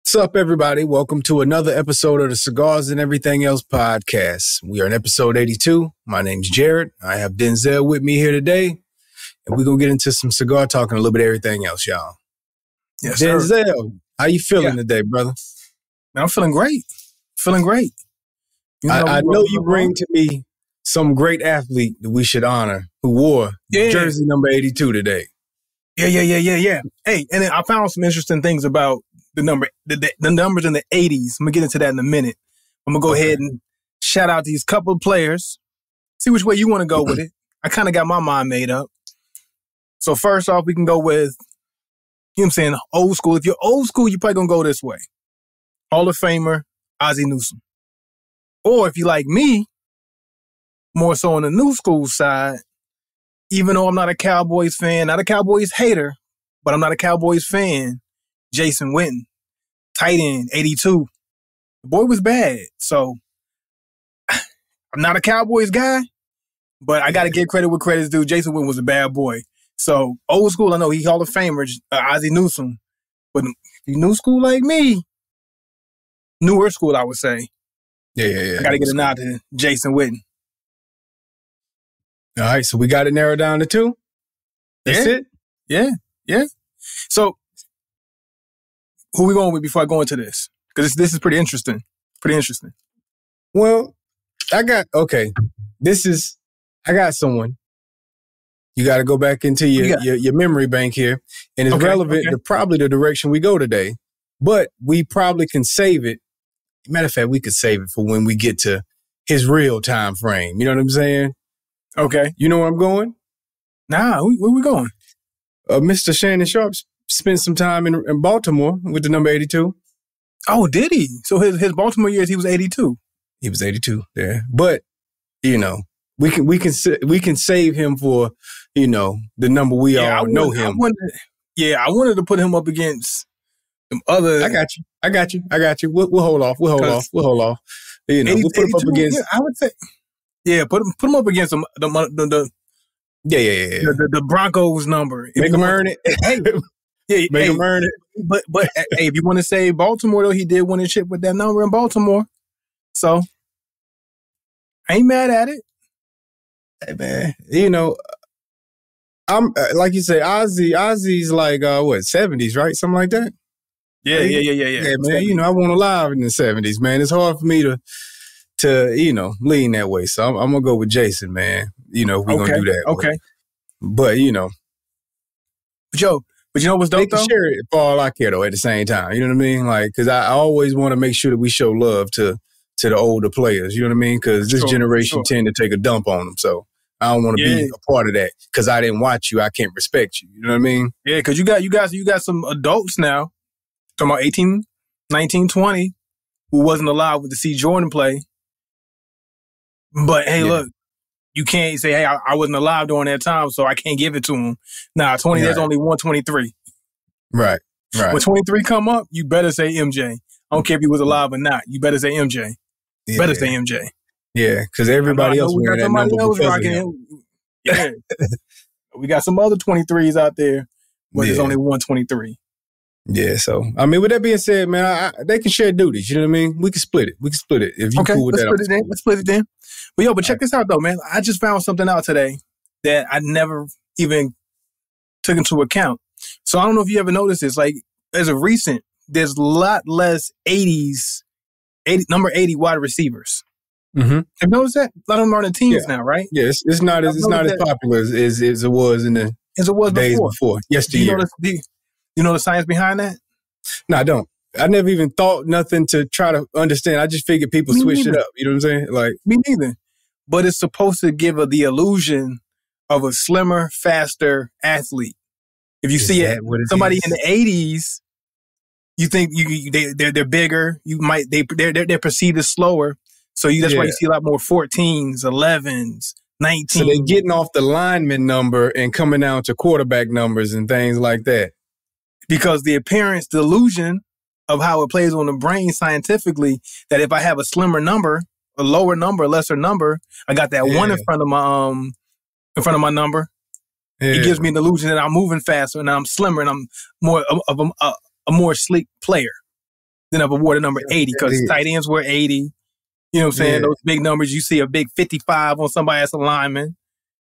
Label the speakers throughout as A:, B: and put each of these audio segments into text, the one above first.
A: What's up, everybody? Welcome to another episode of the Cigars and Everything Else podcast. We are in episode 82. My name's Jared. I have Denzel with me here today, and we're going to get into some cigar talk and a little bit of everything else, y'all.
B: Yes,
A: Denzel,
B: sir.
A: how you feeling today, brother?
B: Man, I'm feeling great.
A: I know you bring to me some great athlete that we should honor who wore jersey number 82 today.
B: Yeah. Hey, and then I found some interesting things about the numbers in the 80s. I'm going to get into that in a minute. I'm going to go ahead and shout out these couple of players. See which way you want to go with it. I kind of got my mind made up. So first off, we can go with, you know what I'm saying, old school. If you're old school, you're probably going to go this way. Hall of Famer, Ozzie Newsome. Or if you like me, more so on the new school side, even though I'm not a Cowboys fan, not a Cowboys hater, but I'm not a Cowboys fan, Jason Witten, tight end, 82. The boy was bad. So I'm not a Cowboys guy, but I got to give credit where credit's due. Jason Witten was a bad boy. So old school, I know he Hall of Famer, Ozzie Newsome. But if you new school like me, newer school, I would say.
A: Yeah.
B: I got to get a nod to Jason Witten.
A: All right, so we got it narrowed down to two? That's it?
B: Yeah. So who we going with before I go into this? Because this is pretty interesting.
A: Well, I got someone. You got to go back into your memory bank here, and it's relevant to probably the direction we go today, but we probably can save it. Matter of fact, we could save it for when we get to his real time frame. You know what I'm saying?
B: Okay.
A: You know where I'm going?
B: Nah, where we going?
A: Mr. Shannon Sharp spent some time in Baltimore with the number 82.
B: Oh, did he? So his Baltimore years, he was 82.
A: He was 82 there. But, you know, we can save him for, you know, the number we all know him.
B: I wanted to put him up against some other.
A: I got you. We'll hold off. You know, we'll put him up against.
B: Yeah, I would say. Yeah, put him up against the Broncos number.
A: Make him earn it. Make him earn it.
B: But hey, if you want to say Baltimore, though, he did win a chip with that number in Baltimore. So I ain't mad at it.
A: Hey man, you know, I'm like you say, Ozzy's like 70s, right? Something like that.
B: Yeah.
A: Yeah, man. You know, I wasn't alive in the 70s, man. It's hard for me to you know, lean that way. So I'm gonna go with Jason, man. You know, we're gonna do that.
B: Okay.
A: But you know.
B: But you know what's dope,
A: they can share it for all I care, though, at the same time. You know what I mean? Like, because I always want to make sure that we show love to the older players. You know what I mean? Because this generation tend to take a dump on them. So I don't want to be a part of that. Because I didn't watch you, I can't respect you. You know what I mean?
B: Yeah, because you got some adults now, talking about 18, 19, 20, who wasn't allowed to see Jordan play. But hey, look, you can't say, hey, I wasn't alive during that time, so I can't give it to him. Nah, 20, there's only 123.
A: Right.
B: When 23 come up, you better say MJ. I don't care if he was alive or not. You better say MJ.
A: Yeah.
B: Better say MJ.
A: Yeah, because everybody else wearing that number because of him.
B: Yeah. We got some other 23s out there, but there's only 123.
A: Yeah, so, I mean, with that being said, man, they can share duties. You know what I mean? We can split it. If you cool with that.
B: Let's split it then. But check this out, though, man. I just found something out today that I never even took into account. So I don't know if you ever noticed this. Like, as of recent, there's a lot less number 80 wide receivers.
A: Mm-hmm.
B: Have you noticed that? A lot of them are on the teams now, right?
A: Yeah, it's not as popular as it was in the days before. Yesteryear.
B: You know the science behind that?
A: No, I don't. I never even thought nothing to try to understand. I just figured people switched it up. You know what I'm saying? Like,
B: me neither. But it's supposed to give the illusion of a slimmer, faster athlete. If you see somebody in the 80s, you think they're bigger. They're perceived as slower. So that's why you see a lot more 14s, 11s, 19s.
A: So they're getting off the lineman number and coming down to quarterback numbers and things like that.
B: Because the appearance, the illusion of how it plays on the brain scientifically, that if I have a slimmer number, a lower number, a lesser number, I got that one in front of my number. Yeah. It gives me the illusion that I'm moving faster and I'm slimmer and I'm more of a more sleek player. Then I've awarded number 80 because tight ends were 80. You know what I'm saying? Those big numbers. You see a big 55 on somebody as a lineman.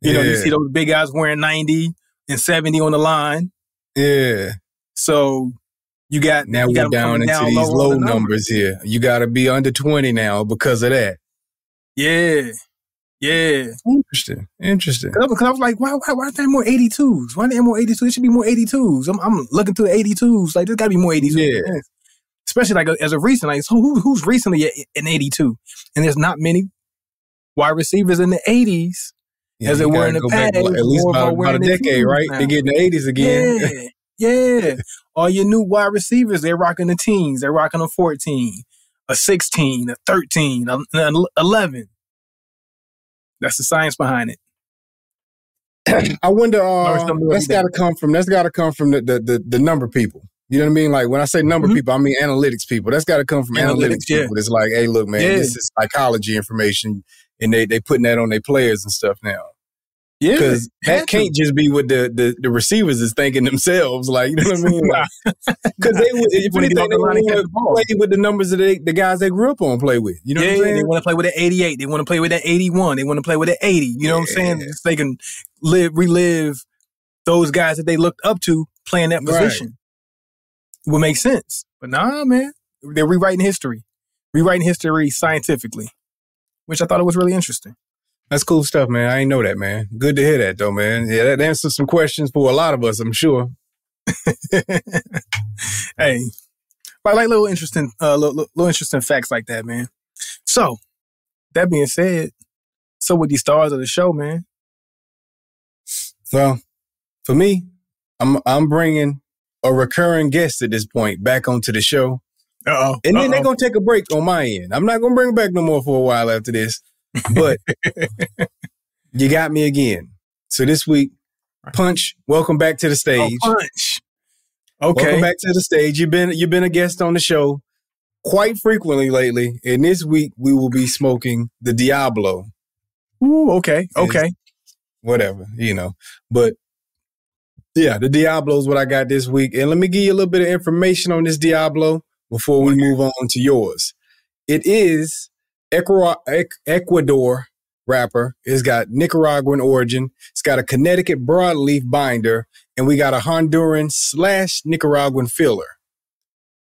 B: You know, you see those big guys wearing 90 and 70 on the line.
A: Yeah.
B: So you got
A: now we're down into these low numbers here. You got to be under 20 now because of that.
B: Yeah.
A: Interesting.
B: Because I was like, why aren't there more 82s? Why aren't there more 82s? There should be more 82s. I'm looking through the 82s. Like, there's got to be more 82s.
A: Yeah.
B: Especially like as of recent. Like, so who's recently an 82? And there's not many wide receivers in the 80s as there were in the past.
A: At least about a decade, right? They get in the 80s again.
B: Yeah. All your new wide receivers, they're rocking the teens. They're rocking a 14, a 16, a 13, an 11. That's the science behind
A: it. I wonder. That's got to come from the number people. You know what I mean? Like when I say number people, I mean analytics people. That's got to come from analytics people. It's like, hey, look, man, this is psychology information, and they putting that on their players and stuff now. Yeah, because that can't just be what the receivers is thinking themselves. Like, you know what I mean? Because if anything, they want to play with the numbers that the guys they grew up on play with. You know what I'm saying?
B: They want to play with an 88. They want to play with that 81. They want to play with an 80. You know what I'm saying? So they can relive those guys that they looked up to playing that position. Right. It would make sense. But nah, man. They're rewriting history scientifically, which I thought it was really interesting.
A: That's cool stuff, man. I ain't know that, man. Good to hear that, though, man. Yeah, that answers some questions for a lot of us, I'm sure.
B: Hey, but I like little interesting facts like that, man. So, that being said, so with these stars of the show, man.
A: Well, for me, I'm bringing a recurring guest at this point back onto the show. And then they're going to take a break on my end. I'm not going to bring it back no more for a while after this. But you got me again. So this week, Punch, welcome back to the stage.
B: Punch. Okay.
A: Welcome back to the stage. You've been a guest on the show quite frequently lately. And this week we will be smoking the Diablo.
B: Ooh, okay.
A: Whatever, you know. But yeah, the Diablo is what I got this week. And let me give you a little bit of information on this Diablo before we move on to yours. It is Ecuador wrapper. It's got Nicaraguan origin. It's got a Connecticut broadleaf binder, and we got a Honduran/Nicaraguan filler.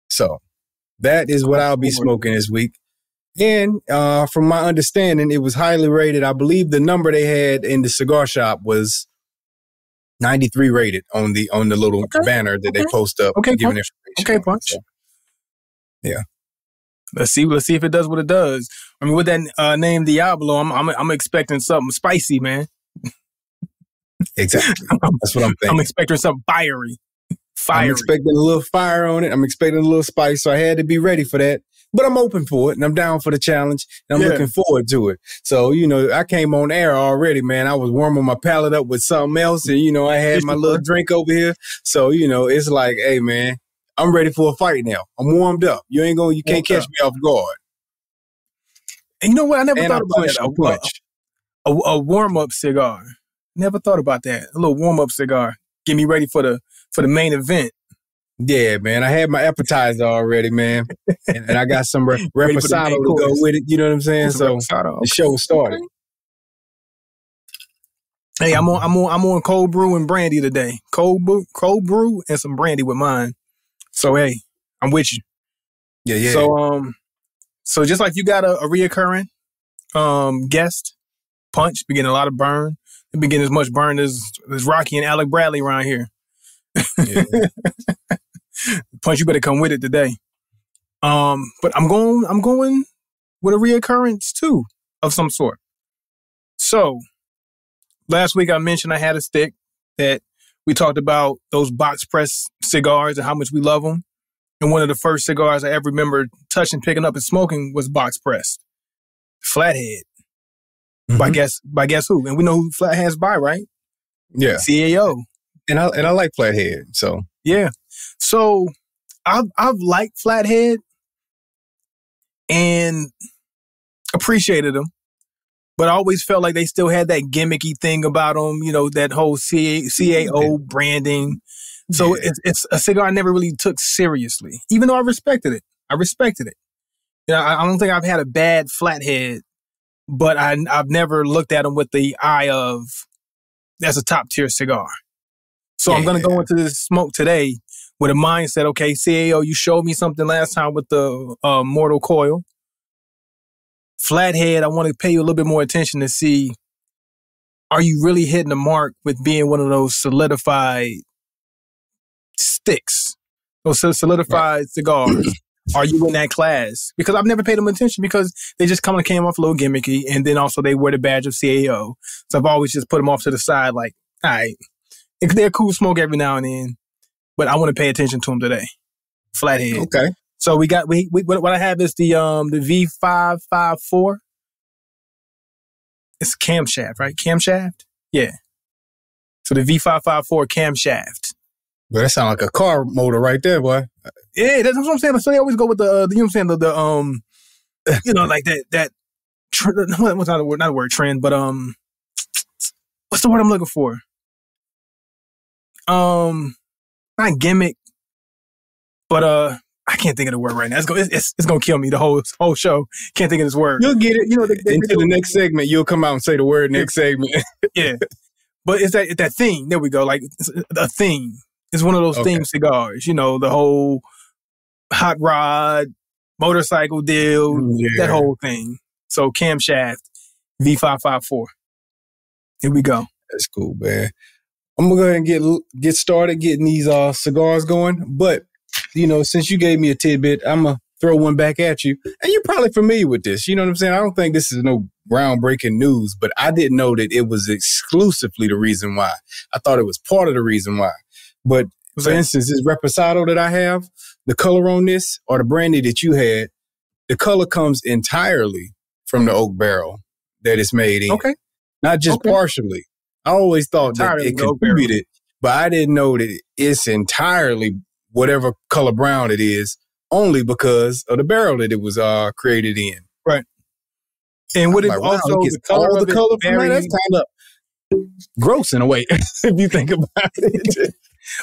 A: So that is what I'll be smoking this week. And from my understanding, it was highly rated. I believe the number they had in the cigar shop was 93 rated on the little banner that they post up.
B: Okay,
A: giving
B: Punch. Okay, Punch.
A: So, yeah.
B: Let's see if it does what it does. I mean, with that name Diablo, I'm expecting something spicy, man.
A: Exactly. That's what I'm thinking.
B: I'm expecting something fiery.
A: I'm expecting a little fire on it. I'm expecting a little spice, so I had to be ready for that. But I'm open for it, and I'm down for the challenge, and I'm looking forward to it. So, you know, I came on air already, man. I was warming my palate up with something else, and, you know, I had my little drink over here. So, you know, it's like, hey, man, I'm ready for a fight now. I'm warmed up. You can't catch me off guard.
B: And you know what? I never thought about that. A warm-up cigar. Never thought about that. A little warm-up cigar. Get me ready for the main event.
A: Yeah, man. I had my appetizer already, man. and I got some reposado to go with it. You know what I'm saying? So the show started.
B: Hey, I'm on cold brew and brandy today. Cold brew and some brandy with mine. So hey, I'm with you.
A: Yeah.
B: So just like you got a reoccurring guest, Punch, been getting a lot of burn. They've been getting as much burn as Rocky and Alec Bradley around here. Yeah. Punch, you better come with it today. But I'm going with a reoccurrence too of some sort. So last week I mentioned I had a stick that we talked about those box press cigars and how much we love them. And one of the first cigars I ever remember touching, picking up and smoking was box pressed. Flathead. Mm-hmm. By guess who? And we know who Flathead's by, right?
A: Yeah.
B: CAO.
A: And I like Flathead, so.
B: Yeah. So I've liked Flathead and appreciated them, but I always felt like they still had that gimmicky thing about them, you know, that whole CAO branding. So it's a cigar I never really took seriously, even though I respected it. I respected it. You know, I don't think I've had a bad Flathead, but I've never looked at them with the eye of that's a top tier cigar. So I'm going to go into this smoke today with a mindset. Okay, CAO, you showed me something last time with the Mortal Coil. Flathead, I want to pay you a little bit more attention to see, are you really hitting the mark with being one of those solidified sticks, those solidified cigars? Are you in that class? Because I've never paid them attention because they just kind of came off a little gimmicky, and then also they wear the badge of CAO. So I've always just put them off to the side like, all right, they're cool smoke every now and then, but I want to pay attention to them today. Flathead.
A: Okay.
B: So we what I have is the V554. It's Camshaft, right? Camshaft? Yeah. So the V554 Camshaft.
A: Well, that sounds like a car motor right there, boy.
B: Yeah, that's what I'm saying. So they always go with the you know what I'm saying, the you know, like that what's not a word trend, but what's the word I'm looking for? Not gimmick, but I can't think of the word right now. It's gonna kill me the whole show. Can't think of this word.
A: You'll get it. You know, into the next segment, you'll come out and say the word next segment.
B: Yeah, but it's that theme. There we go. Like a theme. It's one of those theme cigars. You know, the whole hot rod motorcycle deal. That whole thing. So Camshaft V554. Here we go.
A: That's cool, man. I'm gonna go ahead and get started getting these cigars going. But you know, since you gave me a tidbit, I'm gonna throw one back at you. And you're probably familiar with this. You know what I'm saying? I don't think this is no groundbreaking news, but I didn't know that it was exclusively the reason why. I thought it was part of the reason why. But for instance, this Reposado that I have, the color on this, or the brandy that you had, the color comes entirely from the oak barrel that it's made in.
B: Okay.
A: Not just partially. I always thought that it contributed, but I didn't know that it's entirely whatever color brown it is, only because of the barrel that it was created in.
B: Right. And would it
A: like,
B: also
A: wow, the color of the color from that? That's kind of gross in a way, if you think about it.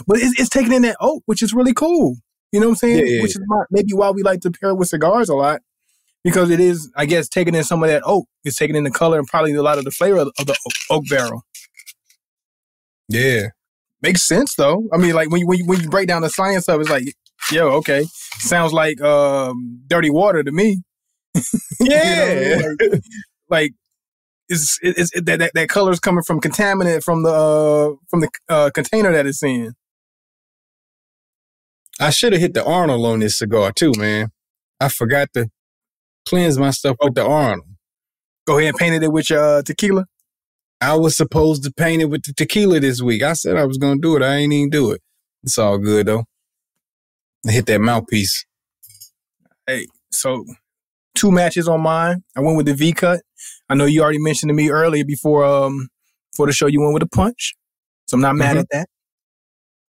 B: But it's taking in that oak, which is really cool. You know what I'm saying?
A: Yeah.
B: Which is maybe why we like to pair it with cigars a lot. Because it is, I guess, taking in some of that oak. It's taking in the color and probably a lot of the flavor of the oak barrel.
A: Yeah.
B: Makes sense, though. I mean, like, when you break down the science of it, it's like, yo, okay. Sounds like dirty water to me.
A: Yeah.
B: You know, like it's that color's coming from contaminant from the container that it's in.
A: I should have hit the Arnold on this cigar, too, man. I forgot to cleanse my stuff with the Arnold.
B: Go ahead and painted it with your tequila?
A: I was supposed to paint it with the tequila this week. I said I was going to do it. I ain't even do it. It's all good, though. I hit that mouthpiece.
B: Hey, so 2 matches on mine. I went with the V-cut. I know you already mentioned to me earlier before the show you went with a punch. So I'm not mad at that.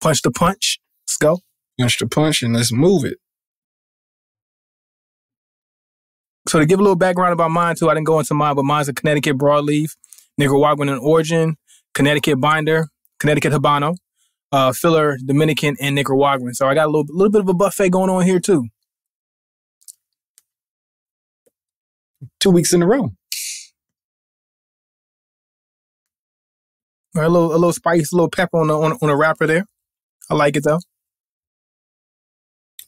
B: Punch the punch. Let's go.
A: Punch the punch and let's move it.
B: So to give a little background about mine, too, I didn't go into mine, but mine's a Connecticut broadleaf, Nicaraguan in origin, Connecticut binder, Connecticut Habano, filler, Dominican, and Nicaraguan. So I got a little bit of a buffet going on here, too.
A: 2 weeks in a row.
B: All right, a little spice, a little pepper on the wrapper there. I like it, though.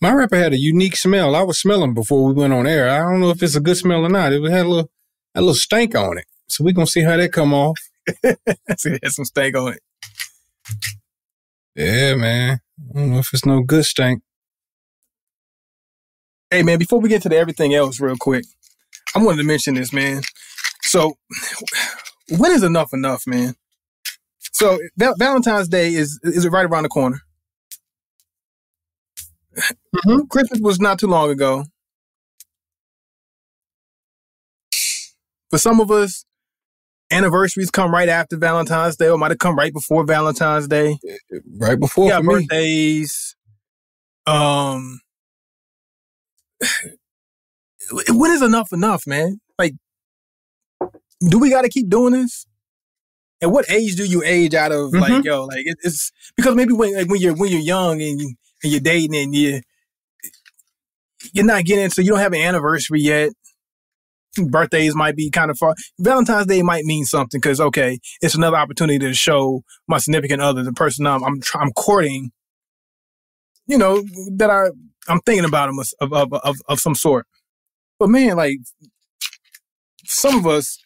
A: My wrapper had a unique smell. I was smelling before we went on air. I don't know if it's a good smell or not. It had a little stank on it. So we're going to see how that come off.
B: See, it has some stank on it.
A: Yeah, man. I don't know if it's no good stank.
B: Hey, man, before we get to everything else real quick, I wanted to mention this, man. So when is enough, man? So Valentine's Day is right around the corner. Mm-hmm. Christmas was not too long ago. For some of us, anniversaries come right after Valentine's Day, or might have come right before Valentine's Day.
A: Right before,
B: yeah,
A: for
B: birthdays. When is enough, man? Like, do we got to keep doing this? At what age do you age out of like, yo, like it's because maybe when you're young and you're dating and you're not getting into, you don't have an anniversary yet. Birthdays might be kind of far. Valentine's Day might mean something because, okay, it's another opportunity to show my significant other, the person I'm courting, you know, that I'm thinking about him of some sort. But man, like, some of us,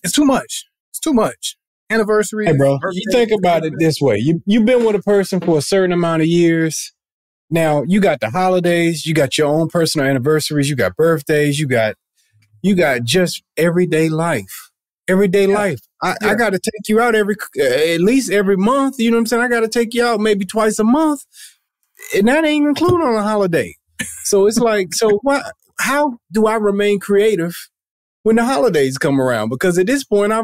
B: it's too much. It's too much. Anniversary.
A: Hey, bro, you think about it this way. You've been with a person for a certain amount of years. Now, you got the holidays, you got your own personal anniversaries, you got birthdays, you got just everyday life. Everyday life. I got to take you out at least every month. You know what I'm saying? I got to take you out maybe twice a month. And that ain't included on a holiday. So it's like, how do I remain creative when the holidays come around? Because at this point, I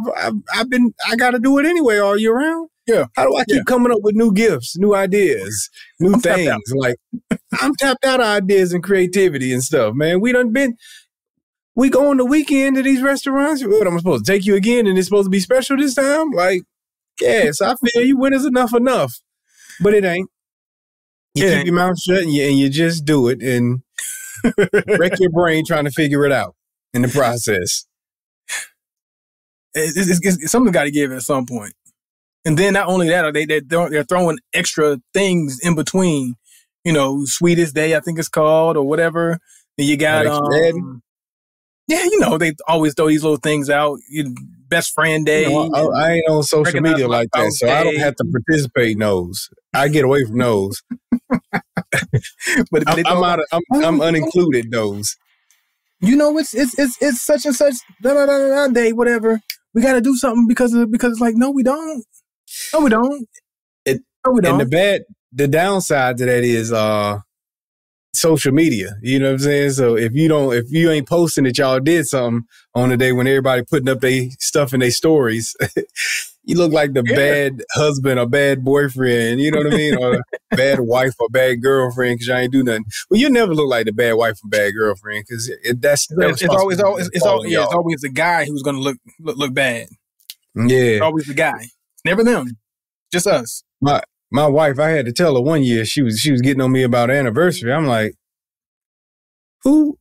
A: got to do it anyway all year round.
B: Yeah.
A: How do I keep coming up with new gifts, new ideas, new things? Like, I'm tapped out of ideas and creativity and stuff, man. We go on the weekend to these restaurants. What, am I supposed to take you again and it's supposed to be special this time? Like, yes, I feel you. When is enough? But it ain't. You keep your mouth shut and you just do it and wreck your brain trying to figure it out in the process.
B: Something's got to give at some point. And then not only that, they're throwing extra things in between. You know, Sweetest Day, I think it's called, or whatever. Then you got yeah, you know, they always throw these little things out. Best friend day.
A: You know, I ain't on social media like that, so I don't have to participate in those. I get away from those. But I'm unincluded those.
B: You know, it's such and such day, whatever. We got to do something because it's like, no, we don't. No, we don't. No, we don't.
A: And the downside to that is social media. You know what I'm saying? So if you ain't posting that y'all did something on the day when everybody putting up their stuff in their stories, you look like the bad husband or bad boyfriend, you know what I mean? Or bad wife or bad girlfriend because y'all ain't do nothing. Well, you never look like the bad wife or bad girlfriend because it's
B: always the guy who's going to look bad.
A: Yeah.
B: It's always the guy. Never them. Just us.
A: My wife, I had to tell her one year she was getting on me about anniversary. I'm like, who?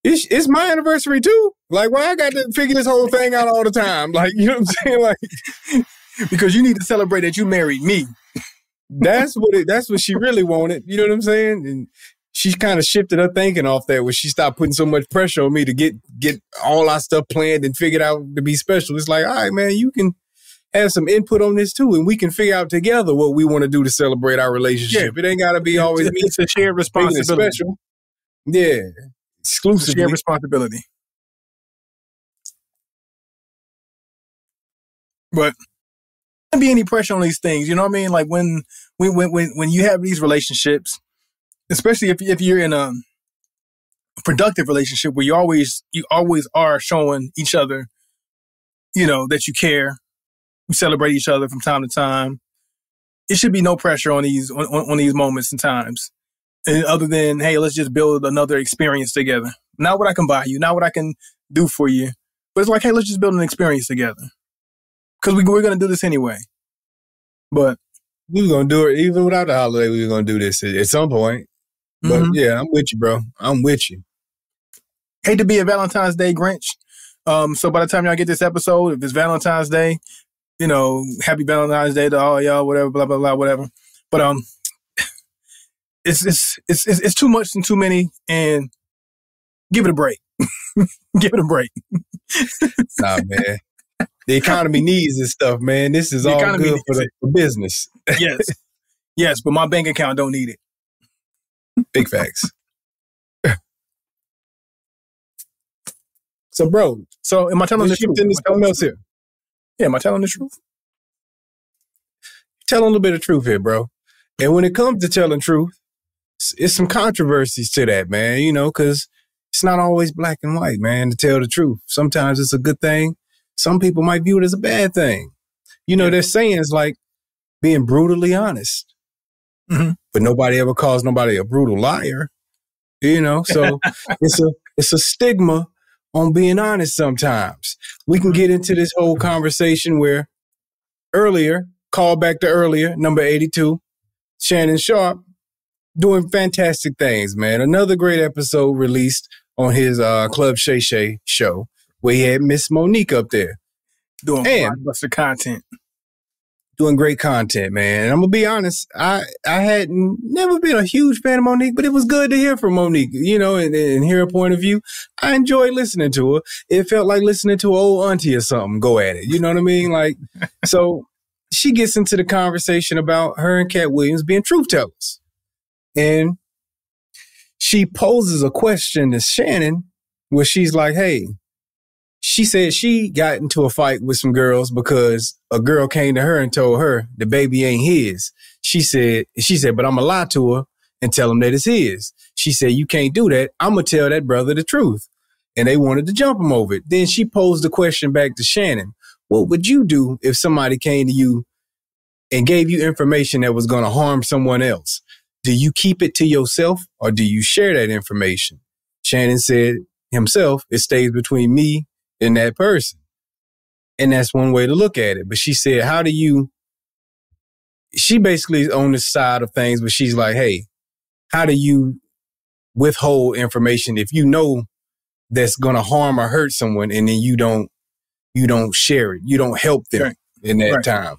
A: It's my anniversary too? Like, why I got to figure this whole thing out all the time? Like, you know what I'm saying? Like,
B: because you need to celebrate that you married me.
A: That's what she really wanted. You know what I'm saying? And she kind of shifted her thinking off that when she stopped putting so much pressure on me to get all our stuff planned and figured out to be special. It's like, all right, man, you can have some input on this too, and we can figure out together what we want to do to celebrate our relationship. Yeah. It ain't got to be always me.
B: It's a shared responsibility.
A: Special. Yeah, exclusively.
B: Shared responsibility. But there can't be any pressure on these things. You know what I mean? Like when you have these relationships, especially if you're in a productive relationship where you always are showing each other, you know, that you care. We celebrate each other from time to time. It should be no pressure on these moments and times. And other than, hey, let's just build another experience together. Not what I can buy you, not what I can do for you. But it's like, hey, let's just build an experience together. Because we're going to do this anyway. But
A: we were going to do it even without the holiday. We were going to do this at some point. But yeah, I'm with you, bro. I'm with you.
B: Hate to be a Valentine's Day Grinch. So by the time y'all get this episode, if it's Valentine's Day, you know, happy Valentine's Day to all y'all, whatever, blah, blah, blah, whatever. But it's too much and too many, and give it a break. Give it a break.
A: Nah, man. The economy needs this stuff, man. This is all good for business.
B: Yes. Yes, but my bank account don't need it.
A: Big facts. So, bro.
B: So, am I telling the truth?
A: Something else here.
B: Yeah, am I telling the truth?
A: Telling a little bit of truth here, bro. And when it comes to telling truth, it's some controversies to that, man, you know, because it's not always black and white, man, to tell the truth. Sometimes it's a good thing. Some people might view it as a bad thing. You know, there's sayings like being brutally honest. Mm-hmm. But nobody ever calls nobody a brutal liar. You know, so it's a stigma on being honest sometimes. We can get into this whole conversation where call back to earlier, number 82, Shannon Sharp doing fantastic things, man. Another great episode released on his Club Shay Shay show where he had Miss Monique up there.
B: Doing blockbuster content.
A: Doing great content, man. And I'm going to be honest, I had never been a huge fan of Monique, but it was good to hear from Monique, you know, and hear her point of view. I enjoyed listening to her. It felt like listening to an old auntie or something go at it. You know what I mean? Like, so she gets into the conversation about her and Cat Williams being truth tellers. And she poses a question to Shannon where she's like, hey, she said she got into a fight with some girls because a girl came to her and told her the baby ain't his. She said, but I'm going to lie to her and tell him that it's his. She said, you can't do that. I'm going to tell that brother the truth. And they wanted to jump him over it. Then she posed the question back to Shannon. What would you do if somebody came to you and gave you information that was going to harm someone else? Do you keep it to yourself or do you share that information? Shannon said himself, it stays between me and that person. And that's one way to look at it. But she said, she basically is on the side of things, but she's like, hey, how do you withhold information if you know that's going to harm or hurt someone and then you don't share it. You don't help them in that time.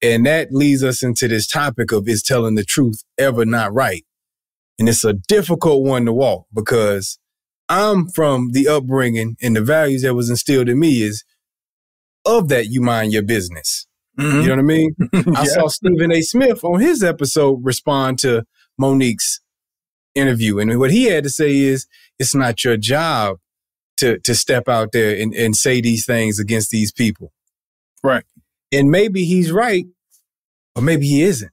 A: And that leads us into this topic of is telling the truth ever not right? And it's a difficult one to walk because I'm from the upbringing and the values that was instilled in me is of that you mind your business. Mm-hmm. You know what I mean? I saw Stephen A. Smith on his episode respond to Monique's interview. And what he had to say is, it's not your job to step out there and say these things against these people.
B: Right.
A: And maybe he's right, or maybe he isn't.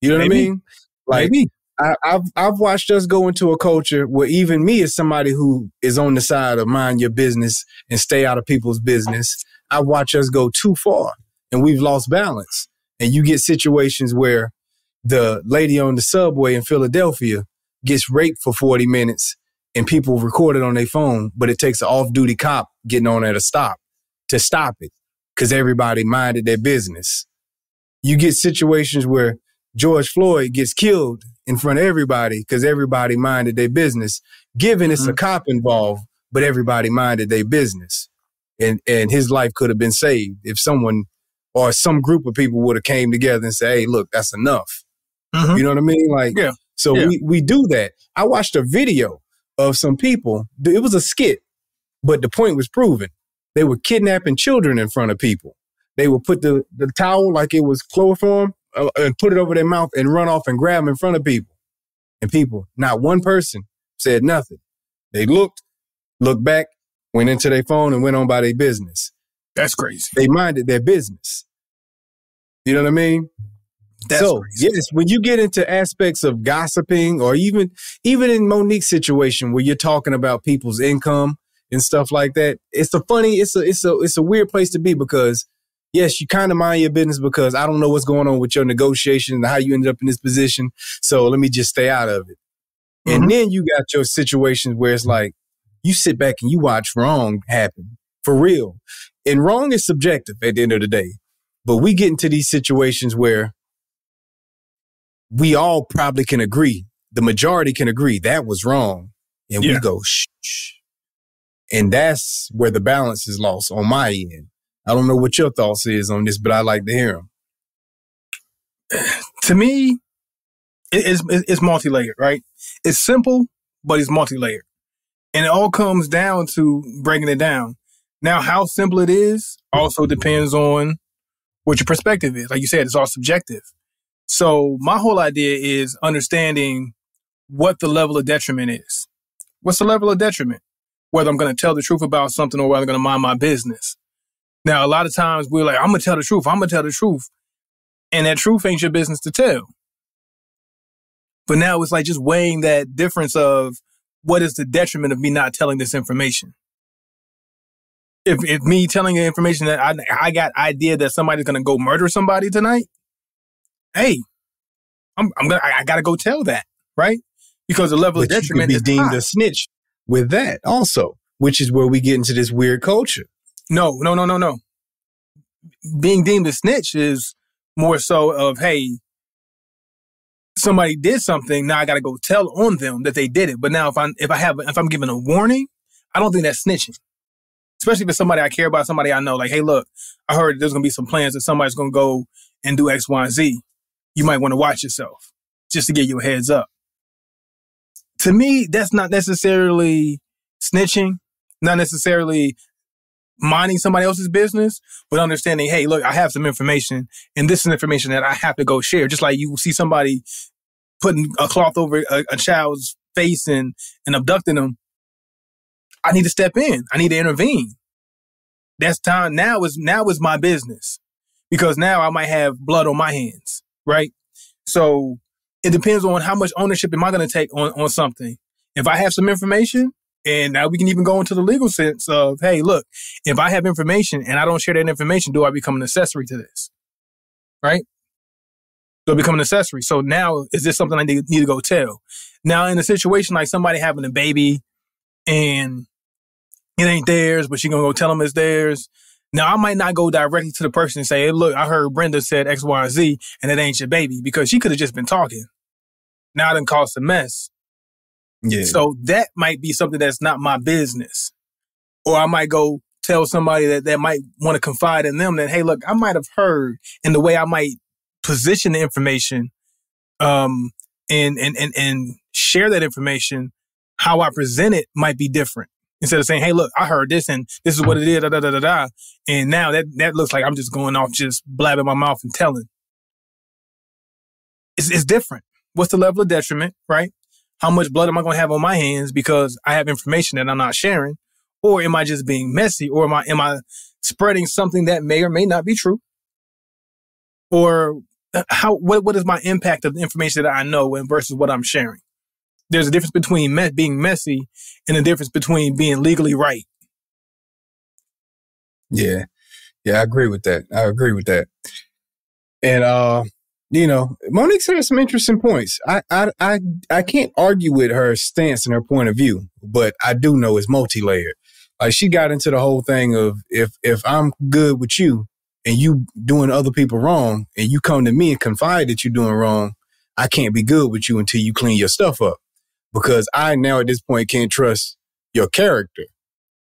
A: You know what I mean? Like, maybe. I've watched us go into a culture where even me as somebody who is on the side of mind your business and stay out of people's business, I watch us go too far and we've lost balance. And you get situations where the lady on the subway in Philadelphia gets raped for 40 minutes and people record it on their phone, but it takes an off-duty cop getting on at a stop to stop it because everybody minded their business. You get situations where George Floyd gets killed in front of everybody because everybody minded their business, given it's a cop involved, but everybody minded their business. And his life could have been saved if someone or some group of people would have came together and said, hey, look, that's enough. Mm-hmm. You know what I mean? Like, we do that. I watched a video of some people. It was a skit, but the point was proven. They were kidnapping children in front of people. They would put the towel like it was chloroform and put it over their mouth and run off and grab them in front of people. And people, not one person said nothing. They looked back, went into their phone and went on by their business.
B: That's crazy.
A: They minded their business. You know what I mean?
B: That's crazy.
A: Yes, when you get into aspects of gossiping or even in Monique's situation where you're talking about people's income and stuff like that, it's a weird place to be because yes, you kind of mind your business because I don't know what's going on with your negotiations and how you ended up in this position. So let me just stay out of it. Mm-hmm. And then you got your situations where it's like you sit back and you watch wrong happen for real. And wrong is subjective at the end of the day. But we get into these situations where we all probably can agree. The majority can agree that was wrong. And we go, shh. And that's where the balance is lost on my end. I don't know what your thoughts is on this, but I like to hear them.
B: To me, it's multi-layered, right? It's simple, but it's multi-layered. And it all comes down to breaking it down. Now, how simple it is also depends on what your perspective is. Like you said, it's all subjective. So my whole idea is understanding what the level of detriment is. What's the level of detriment? Whether I'm going to tell the truth about something or whether I'm going to mind my business. Now, a lot of times we're like, I'm going to tell the truth. I'm going to tell the truth. And that truth ain't your business to tell. But now it's like just weighing that difference of what is the detriment of me not telling this information. If me telling the information that I got idea that somebody's going to go murder somebody tonight, hey, I got to go tell that, right? Because the level of detriment
A: is deemed a snitch with that also, which is where we get into this weird culture.
B: No. Being deemed a snitch is more so of, hey, somebody did something, now I got to go tell on them that they did it. But now if I'm given a warning, I don't think that's snitching. Especially if it's somebody I care about, somebody I know. Like, hey, look, I heard there's going to be some plans that somebody's going to go and do X, Y, and Z. You might want to watch yourself just to give you a heads up. To me, that's not necessarily snitching, not necessarily minding somebody else's business, but understanding, hey, look, I have some information, and this is information that I have to go share. Just like you see somebody putting a cloth over a child's face and abducting them. I need to step in. I need to intervene. That's time. Now is my business, because now I might have blood on my hands, right? So it depends on how much ownership am I going to take on something. If I have some information, and now we can even go into the legal sense of, hey, look, if I have information and I don't share that information, do I become an accessory to this? Right? Do I become an accessory? So now, is this something I need to go tell? Now, in a situation like somebody having a baby and it ain't theirs, but she gonna go tell them it's theirs. Now, I might not go directly to the person and say, hey, look, I heard Brenda said X, Y, and Z, and it ain't your baby, because she could have just been talking. Now it done caused a mess. Yeah. So that might be something that's not my business. Or I might go tell somebody that might want to confide in them that, hey, look, I might have heard, and the way I might position the information and share that information, how I present it might be different. Instead of saying, hey, look, I heard this and this is what it is, da-da-da-da-da. And now that looks like I'm just going off, just blabbing my mouth and telling. It's different. What's the level of detriment, right? How much blood am I going to have on my hands because I have information that I'm not sharing? Or am I just being messy? Or am I spreading something that may or may not be true? Or what is my impact of the information that I know versus what I'm sharing? There's a difference between being messy and a difference between being legally right.
A: Yeah. Yeah, I agree with that. And, Monique said some interesting points. I can't argue with her stance and her point of view, but I do know it's multi-layered. Like, she got into the whole thing of if I'm good with you and you doing other people wrong and you come to me and confide that you're doing wrong, I can't be good with you until you clean your stuff up. Because I now at this point can't trust your character.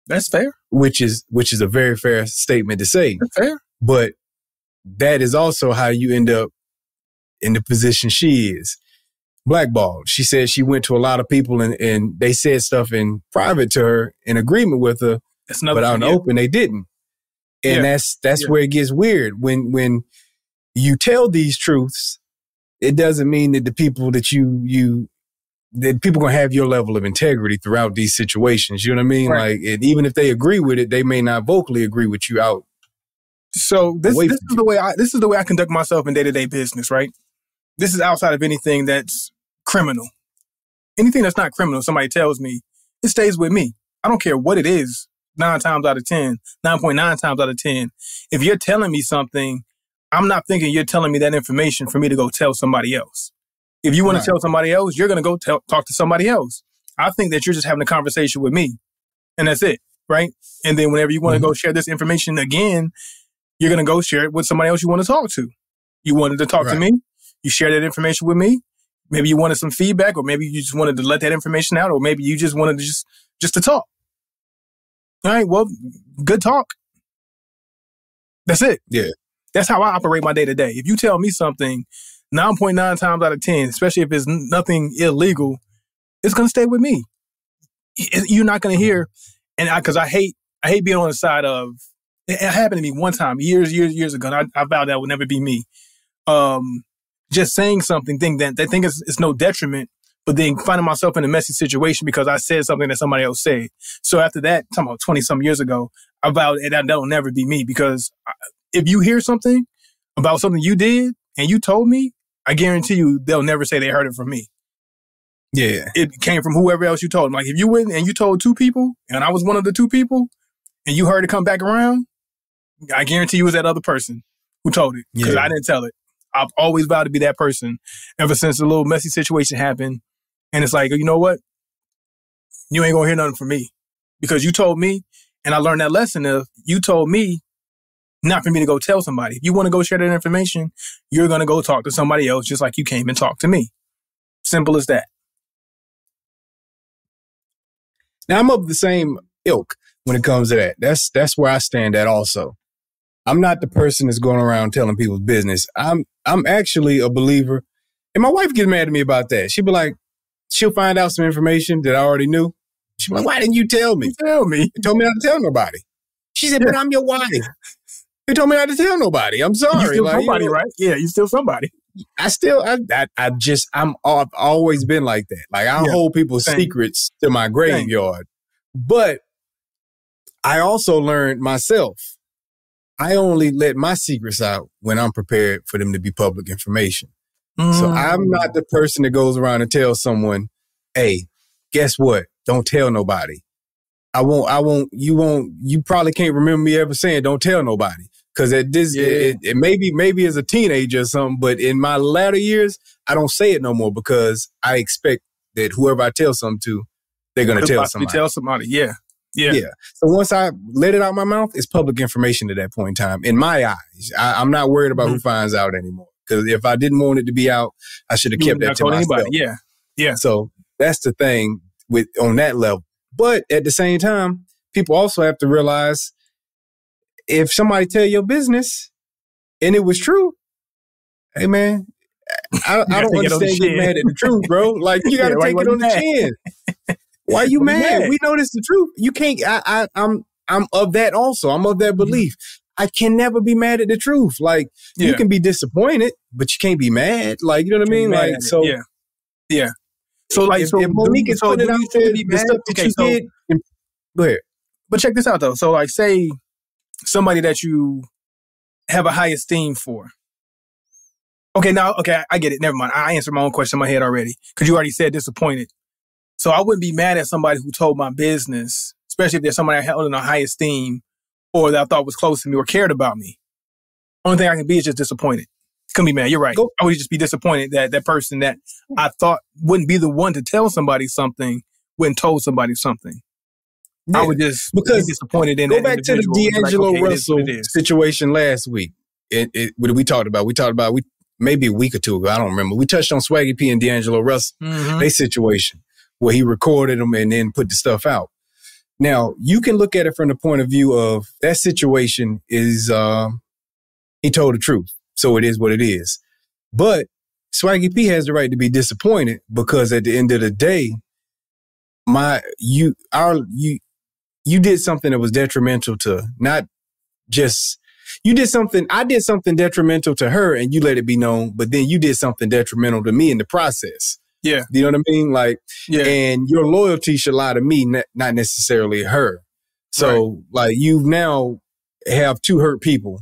B: That's fair.
A: Which is a very fair statement to say.
B: That's fair.
A: But that is also how you end up in the position she is. Blackballed. She said she went to a lot of people and they said stuff in private to her in agreement with her, but out in the open they didn't. And that's where it gets weird. When you tell these truths, it doesn't mean that the people that that people gonna have your level of integrity throughout these situations. You know what I mean? Right. Like, and even if they agree with it, they may not vocally agree with you out.
B: So this is the way I conduct myself in day-to-day business, right? This is outside of anything that's criminal. Anything that's not criminal, somebody tells me, it stays with me. I don't care what it is. 9 times out of 10, 9.9 times out of 10. If you're telling me something, I'm not thinking you're telling me that information for me to go tell somebody else. If you want to tell somebody else, you're going to go talk to somebody else. I think that you're just having a conversation with me, and that's it, right? And then whenever you want to go share this information again, you're going to go share it with somebody else you want to talk to. You wanted to talk to me. You share that information with me. Maybe you wanted some feedback, or maybe you just wanted to let that information out, or maybe you just wanted to just to talk. All right, well, good talk. That's it.
A: Yeah.
B: That's how I operate my day to day. If you tell me something 9.9 times out of 10, especially if it's nothing illegal, it's going to stay with me. You're not going to hear, and because I hate being on the side of, it happened to me one time, years ago, and I vowed that would never be me. Just saying something, they think it's no detriment, but then finding myself in a messy situation because I said something that somebody else said. So after that, talking about 20-some years ago, I vowed that'll never be me, because if you hear something about something you did and you told me, I guarantee you they'll never say they heard it from me.
A: Yeah.
B: It came from whoever else you told them. Like, if you went and you told 2 people and I was one of the 2 people and you heard it come back around, I guarantee you it was that other person who told it, because I didn't tell it. I've always vowed to be that person ever since the little messy situation happened. And it's like, you know what? You ain't gonna hear nothing from me, because you told me, and I learned that lesson of, you told me not for me to go tell somebody. If you want to go share that information, you're going to go talk to somebody else just like you came and talked to me. Simple as that.
A: Now, I'm of the same ilk when it comes to that. That's where I stand at also. I'm not the person that's going around telling people's business. I'm actually a believer. And my wife gets mad at me about that. She'll find out some information that I already knew. She'll be like, why didn't you tell me? You told me not to tell nobody. She said, but I'm your wife. You told me not to tell nobody. I'm sorry.
B: You still somebody, right? Yeah, you still somebody.
A: I've always been like that. Like, I hold people's secrets to my graveyard. But I also learned myself, I only let my secrets out when I'm prepared for them to be public information. So I'm not the person that goes around and tells someone, hey, guess what? Don't tell nobody. You probably can't remember me ever saying don't tell nobody. Because it maybe as a teenager or something, but in my latter years, I don't say it no more because I expect that whoever I tell something to, they're going to tell somebody.
B: Yeah.
A: So once I let it out my mouth, it's public information at that point in time. In my eyes, I'm not worried about who finds out anymore. Because if I didn't want it to be out, I should have kept that to myself.
B: Yeah.
A: So that's the thing on that level. But at the same time, people also have to realize if somebody tell your business and it was true, hey man, I don't understand getting mad at the truth, bro. Like you got to take it on the chin. Why you mad? We know this the truth. You can't. I'm of that also. I'm of that belief. I can never be mad at the truth. Like you can be disappointed, but you can't be mad. Like you know what I mean? Like so.
B: Yeah. So like if
A: Monique is putting it out there, the stuff that you did. Go ahead.
B: But check this out though. So like say somebody that you have a high esteem for. Okay, I get it. Never mind. I answered my own question in my head already because you already said disappointed. So I wouldn't be mad at somebody who told my business, especially if there's somebody I held in a high esteem or that I thought was close to me or cared about me. Only thing I can be is just disappointed. Couldn't be mad. You're right. I would just be disappointed that that person that I thought wouldn't be the one to tell somebody something wouldn't told somebody something. Yeah. I would just be disappointed in that.
A: Go back to the D'Angelo Russell situation last week. What did we talked about? We talked about maybe a week or two ago. I don't remember. We touched on Swaggy P and D'Angelo Russell, their situation where he recorded them and then put the stuff out. Now, you can look at it from the point of view of that situation is he told the truth. So it is what it is. But Swaggy P has the right to be disappointed because at the end of the day, you did something that was detrimental to not just I did something detrimental to her and you let it be known, but then you did something detrimental to me in the process.
B: Yeah.
A: You know what I mean? Like, and your loyalty should lie to me, not necessarily her. So like you now have two hurt people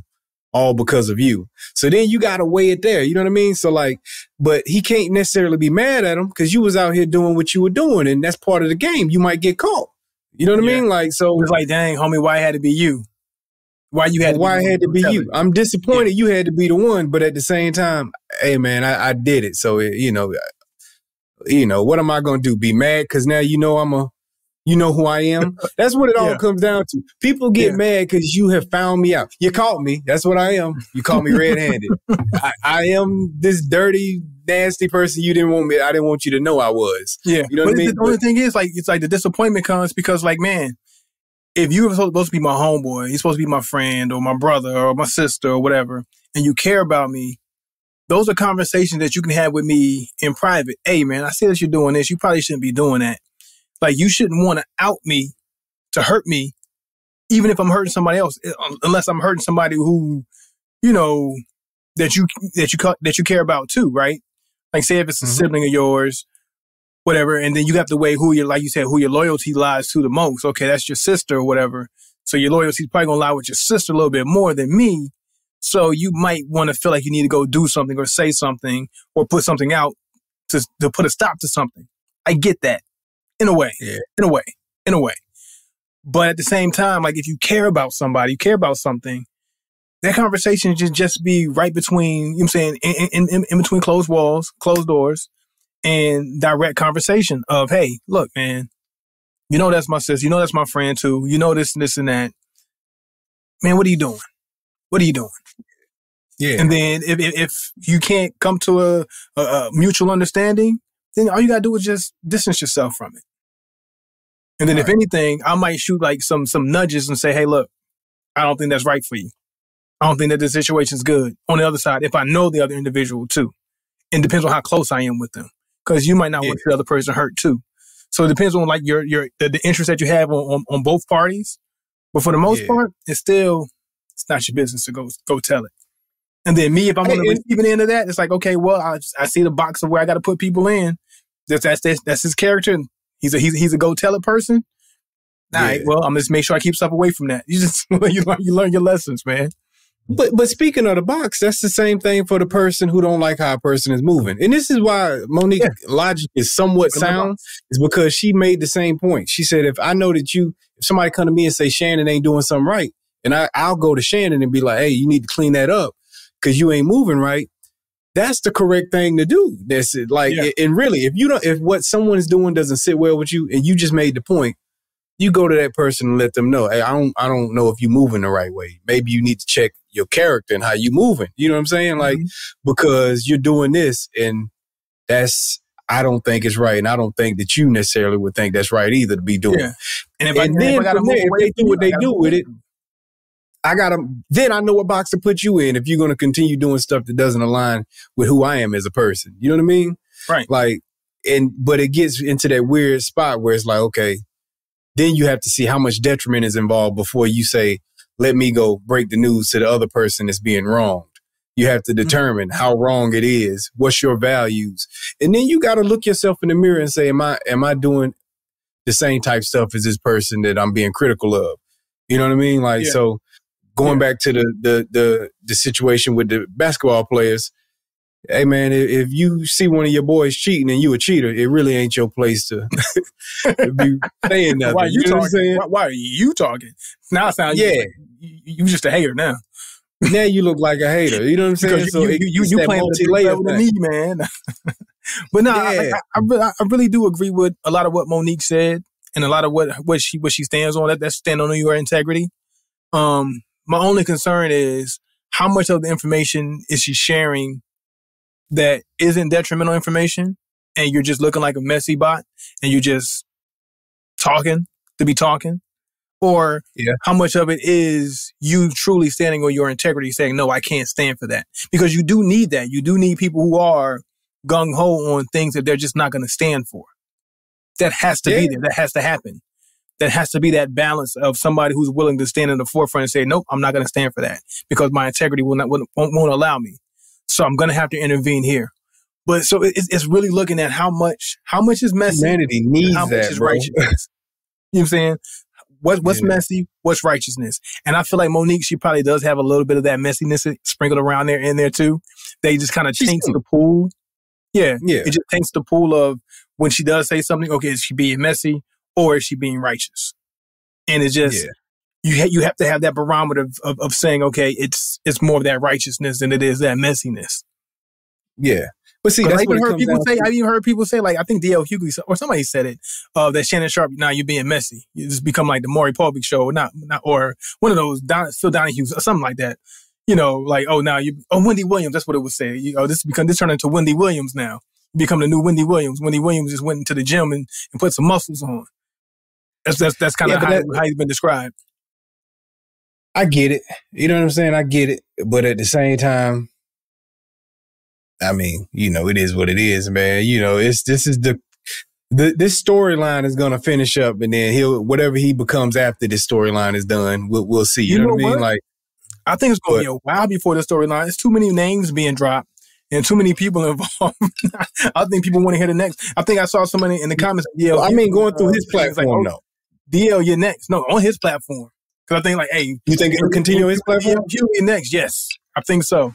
A: all because of you. So then you got to weigh it there. You know what I mean? So like, but he can't necessarily be mad at him because you was out here doing what you were doing and that's part of the game. You might get caught. You know what I mean? Like, so
B: it's like, dang, homie, why it had to be you? Why it had to be you?
A: I'm disappointed you had to be the one, but at the same time, hey man, I did it. So, you know, what am I going to do? Be mad? Cause now, you know who I am. That's what it all comes down to. People get mad because you have found me out. You caught me. That's what I am. You caught me red-handed. I am this dirty, nasty person you didn't want me. I didn't want you to know I was.
B: Yeah.
A: You know what I mean?
B: The only thing is, like, it's like the disappointment comes because, like, man, if you were supposed to be my homeboy, you're supposed to be my friend or my brother or my sister or whatever, and you care about me, those are conversations that you can have with me in private. Hey, man, I see that you're doing this. You probably shouldn't be doing that. Like, you shouldn't want to out me to hurt me, even if I'm hurting somebody else, unless I'm hurting somebody who, you know, that you care about too, right? Like, say if it's a sibling of yours, whatever, and then you have to weigh who your loyalty lies to the most. Okay, that's your sister or whatever. So your loyalty is probably going to lie with your sister a little bit more than me. So you might want to feel like you need to go do something or say something or put something out to put a stop to something. I get that. In a way. But at the same time, like if you care about somebody, you care about something, that conversation should just be right between, you know what I'm saying, in between closed walls, closed doors, and direct conversation of, hey, look, man, you know that's my sister, you know that's my friend too, you know this and that. Man, what are you doing? What are you doing?
A: Yeah.
B: And then if you can't come to a mutual understanding, then all you gotta do is just distance yourself from it. And then if anything, I might shoot like some nudges and say, hey, look, I don't think that's right for you. I don't think that this situation's good. On the other side, if I know the other individual too, it depends on how close I am with them. Because you might not want the other person hurt too. So it depends on like the interest that you have on both parties. But for the most part, it's not your business to go tell it. And then me, if I'm on the receiving end of that, it's like, okay, well, I see the box of where I got to put people in. That's his character. He's a go tell it person. All right, well, I'm just make sure I keep stuff away from that. You just you learn your lessons, man.
A: But speaking of the box, that's the same thing for the person who don't like how a person is moving. And this is why Monique's logic is somewhat sound, is because she made the same point. She said, if I know that if somebody come to me and say Shannon ain't doing something right, and I'll go to Shannon and be like, hey, you need to clean that up because you ain't moving right. That's the correct thing to do. That's it. Like, and really, if what someone is doing doesn't sit well with you, and you just made the point, you go to that person and let them know, hey, I don't know if you're moving the right way. Maybe you need to check your character and how you moving. You know what I'm saying? Like, because you're doing this and I don't think it's right. And I don't think that you necessarily would think that's right either to be doing. Yeah.
B: And if they
A: do what they do with it, then I know what box to put you in if you're going to continue doing stuff that doesn't align with who I am as a person. You know what I mean?
B: Right.
A: Like, but it gets into that weird spot where it's like, okay, then you have to see how much detriment is involved before you say, let me go break the news to the other person that's being wronged. You have to determine how wrong it is. What's your values? And then you got to look yourself in the mirror and say, am I doing the same type stuff as this person that I'm being critical of? You know what I mean? Like, so going back to the situation with the basketball players, hey man, if you see one of your boys cheating and you a cheater, it really ain't your place to be saying nothing.
B: Why are you talking? Now it sounds you just a hater now.
A: Now you look like a hater. You know what I'm saying?
B: So you playing multi-layer to me, man. But no, I really do agree with a lot of what Monique said and a lot of what she stands on. That stand on your integrity. My only concern is how much of the information is she sharing that isn't detrimental information, and you're just looking like a messy bot, and you're just talking to be talking, or how much of it is you truly standing on your integrity, saying, no, I can't stand for that. Because you do need that. You do need people who are gung-ho on things that they're just not going to stand for. That has to be there. That has to happen. That has to be that balance of somebody who's willing to stand in the forefront and say, nope, I'm not going to stand for that because my integrity won't allow me. So I'm going to have to intervene here. But so it's really looking at how much is messy.
A: Humanity needs
B: how much is righteousness. You know what I'm saying? What's messy? What's righteousness? And I feel like Monique, she probably does have a little bit of that messiness sprinkled around there in there too. They just kind of taints the pool. Yeah. It just taints the pool of when she does say something, okay, is she being messy or is she being righteous? And it's just, you have to have that barometer of saying, okay, it's more of that righteousness than it is that messiness.
A: Yeah. But see, that's
B: I even heard people say, like, I think D.L. Hughley or somebody said it, that Shannon Sharp, now you're being messy. You just become like the Maury Povich show, or one of those Phil Donahue's or something like that. You know, like, Wendy Williams, that's what it would say. This turned into Wendy Williams now. You become the new Wendy Williams. Wendy Williams just went into the gym and put some muscles on. That's kind of how he's been described.
A: I get it. You know what I'm saying? I get it. But at the same time, I mean, it is what it is, man. This storyline is going to finish up, and then whatever he becomes after this storyline is done, we'll see. You know what I mean? Like,
B: I think it's going to be a while before the storyline. It's too many names being dropped and too many people involved. I think people want to hear the next. I think I saw somebody in the comments.
A: Going through his platform, though.
B: DL, you're next. No, on his platform. Because I think, like, hey,
A: you think it'll continue on his platform?
B: You're next. Yes, I think so.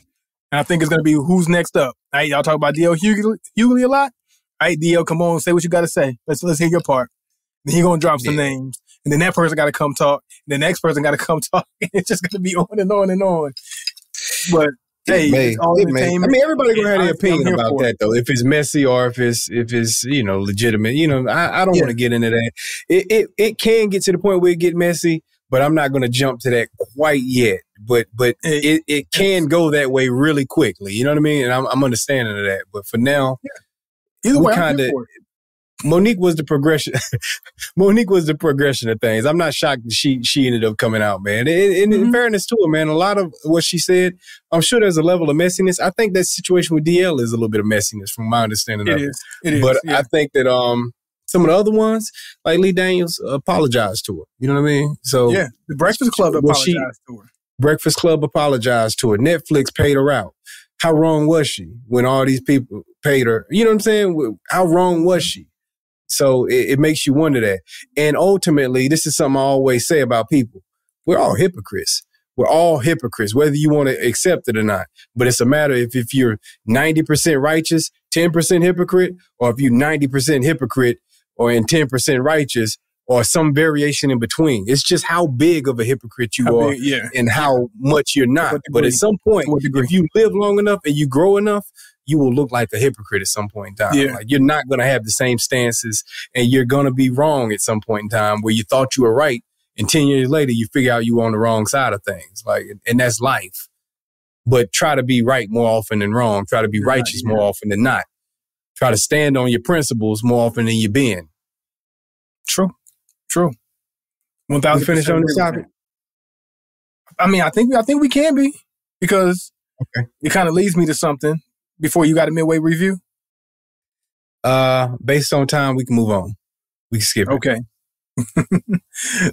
B: And I think it's going to be who's next up. All right, y'all talk about D.L. Hughley a lot. All right, D.L., come on, say what you got to say. Let's hear your part. Then he's going to drop some names. And then that person got to come talk. And the next person got to come talk. It's just going to be on and on and on. But, hey, it's all entertainment.
A: I mean, everybody going to have their opinion about that, though. If it's messy or if it's legitimate. I don't want to get into that. It can get to the point where it get messy, but I'm not going to jump to that quite yet. but it can go that way really quickly. You know what I mean? And I'm understanding of that. But for now,
B: either way, I'm here for it.
A: Monique was the progression. Monique was the progression of things. I'm not shocked that she ended up coming out, man. And in fairness to her, man, a lot of what she said, I'm sure there's a level of messiness. I think that situation with DL is a little bit of messiness from my understanding of it. It is. But I think that some of the other ones, like Lee Daniels, apologized to her. You know what I mean? So
B: yeah, the Breakfast Club apologized to her.
A: Breakfast Club apologized to her. Netflix paid her out. How wrong was she when all these people paid her? You know what I'm saying? How wrong was she? So it makes you wonder that. And ultimately, this is something I always say about people. We're all hypocrites. We're all hypocrites, whether you want to accept it or not. But it's a matter if you're 90% righteous, 10% hypocrite, or if you're 90% hypocrite or in 10% righteous, or some variation in between. It's just how big of a hypocrite you are and how much you're not. But at some point, if you live long enough and you grow enough, you will look like a hypocrite at some point in time. Yeah. Like you're not going to have the same stances and you're going to be wrong at some point in time where you thought you were right. And 10 years later, you figure out you were on the wrong side of things. Like, and that's life. But try to be right more often than wrong. Try to be righteous more often than not. Try to stand on your principles more often than you've been.
B: True.
A: 1,000% finish on this topic.
B: I mean, I think we can be because it kind of leads me to something. Before you got a midway review?
A: Based on time, we can move on. We can skip it.
B: Okay.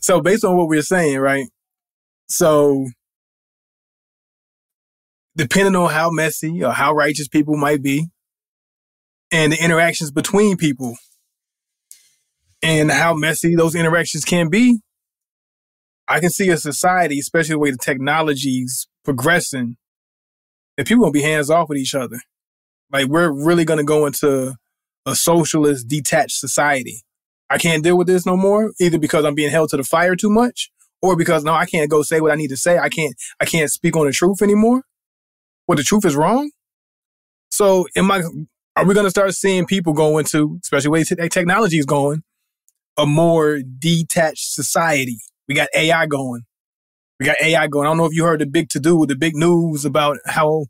B: So based on what we're saying, right? So depending on how messy or how righteous people might be and the interactions between people and how messy those interactions can be, I can see a society, especially the way the technology's progressing, that people gonna be hands off with each other. Like, we're really going to go into a socialist, detached society. I can't deal with this no more, either because I'm being held to the fire too much or because, no, I can't go say what I need to say. I can't speak on the truth anymore. Well, the truth is wrong. So are we going to start seeing people go into, especially the way technology is going, a more detached society? We got AI going. I don't know if you heard the big to-do, the big news about how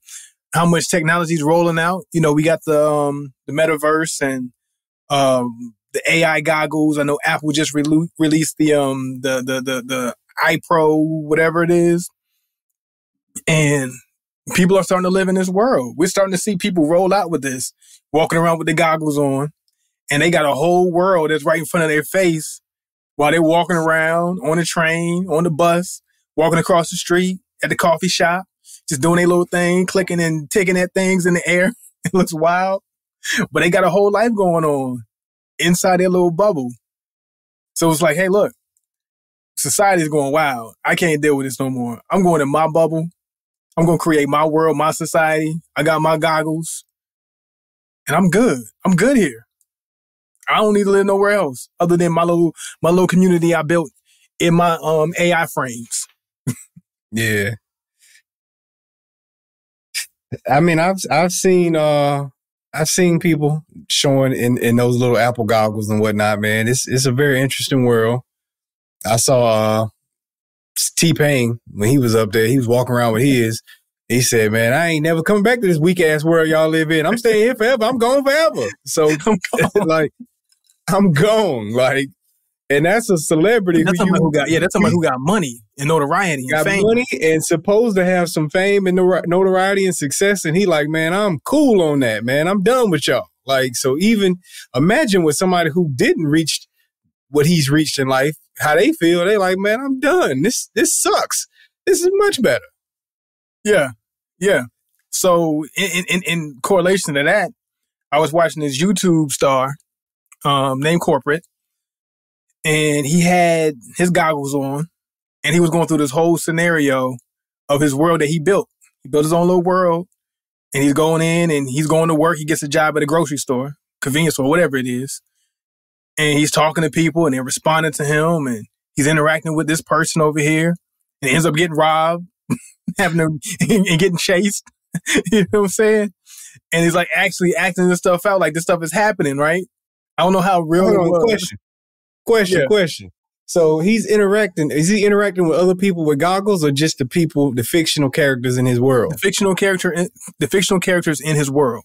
B: much technology is rolling out. You know, we got the metaverse and the AI goggles. I know Apple just released the iPro, whatever it is. And people are starting to live in this world. We're starting to see people roll out with this, walking around with the goggles on, and they got a whole world that's right in front of their face while they're walking around on the train, on the bus, walking across the street, at the coffee shop. Just doing their little thing, clicking and ticking at things in the air. It looks wild. But they got a whole life going on inside their little bubble. So it's like, hey, look, society's going wild. I can't deal with this no more. I'm going in my bubble. I'm going to create my world, my society. I got my goggles. And I'm good. I'm good here. I don't need to live nowhere else other than my little community I built in my AI frames.
A: Yeah. I mean, I've seen people showing in those little Apple goggles and whatnot, man. It's a very interesting world. I saw T-Pain when he was up there. He was walking around with his. He said, man, I ain't never coming back to this weak ass world y'all live in. I'm staying here forever. I'm gone forever. So I'm gone. Like, and that's a celebrity.
B: That's somebody who got money and notoriety and fame.
A: Got money and supposed to have some fame and notoriety and success. And he like, man, I'm cool on that, man. I'm done with y'all. Like, so even imagine with somebody who didn't reach what he's reached in life, how they feel. They like, man, I'm done. This sucks. This is much better.
B: Yeah. Yeah. So in correlation to that, I was watching this YouTube star named Corporate. And he had his goggles on and he was going through this whole scenario of his world that he built. He built his own little world and he's going in and he's going to work. He gets a job at a grocery store, convenience store, whatever it is. And he's talking to people and they're responding to him and he's interacting with this person over here and ends up getting robbed, and getting chased. You know what I'm saying? And he's like actually acting this stuff out like this stuff is happening, right? I don't know how real it was.
A: Question. So he's interacting. Is he interacting with other people with goggles, or just the fictional characters in his world?
B: The fictional characters in his world.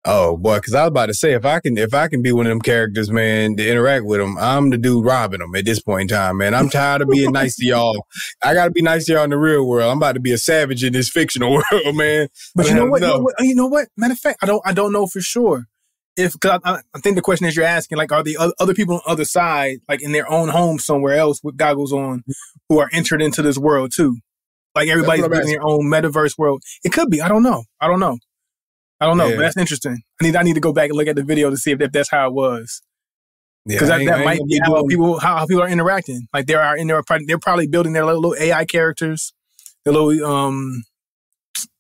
A: Oh boy, because I was about to say, if I can be one of them characters, man, to interact with them, I'm the dude robbing them at this point in time, man. I'm tired of being nice to y'all. I got to be nice to y'all in the real world. I'm about to be a savage in this fictional world, man.
B: But you know what? Matter of fact, I don't know for sure. Because I think the question is you're asking, like, are the other people on the other side, like in their own home somewhere else with goggles on, who are entered into this world too? Like everybody's in their own metaverse world. It could be. I don't know. Yeah. But that's interesting. I need to go back and look at the video to see if that's how it was. Because that might be how people are interacting. Like they're probably building their little AI characters, their little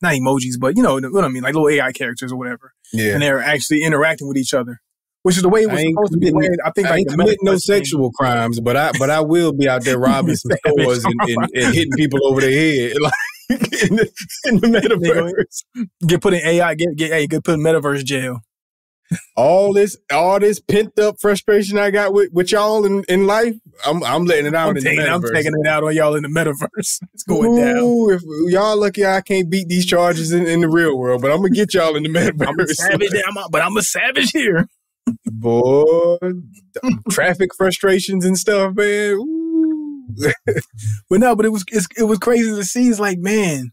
B: not emojis, but you know what I mean, like little AI characters or whatever. Yeah. And they're actually interacting with each other, which is the way it was supposed to be. I think I ain't commit no sexual
A: crimes, but I will be out there robbing some stores and hitting people over their head. Like, in the metaverse,
B: get put in AI, get put in metaverse jail.
A: All this pent up frustration I got with y'all in life, I'm letting it out in the metaverse.
B: I'm taking it out on y'all in the metaverse. It's going down.
A: If y'all lucky, I can't beat these charges in the real world, but I'm gonna get y'all in the metaverse.
B: I'm a savage, but I'm a savage here.
A: Boy, traffic frustrations and stuff, man. Ooh.
B: But it was crazy to see. It's like, man,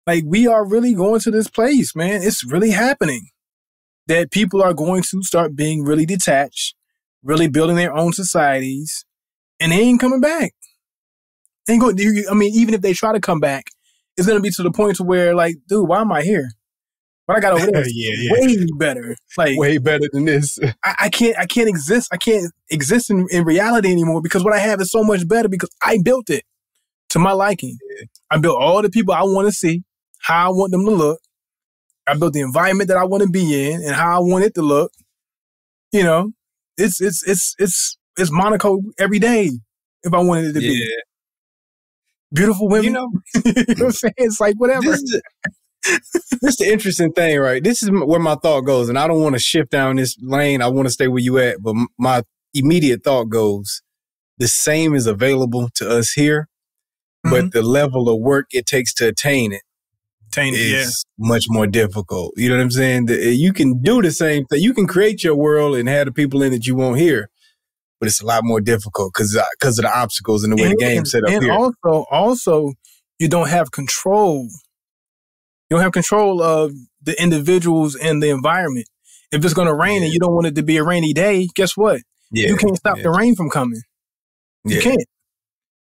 B: like we are really going to this place, man. It's really happening that people are going to start being really detached, really building their own societies, and they ain't coming back. Even if they try to come back, it's going to be to the point to where, like, dude, why am I here? What I got over there is way better. Like, way better than this. I can't exist. I can't exist in reality anymore because what I have is so much better because I built it to my liking. Yeah. I built all the people I want to see, how I want them to look. I built the environment that I want to be in and how I want it to look. You know, it's Monaco every day if I wanted it to be. Beautiful women. You know what I'm saying? It's like whatever.
A: This is the interesting thing, right? This is where my thought goes, and I don't want to shift down this lane. I want to stay where you at, but my immediate thought goes, the same is available to us here, but the level of work it takes to attain it is much more difficult. You know what I'm saying? You can do the same thing. You can create your world and have the people in it you want here, but it's a lot more difficult because of the obstacles and the way the game's set up here.
B: And also, you don't have control. You don't have control of the individuals and the environment. If it's going to rain and you don't want it to be a rainy day, guess what? You can't stop the rain from coming. You can't.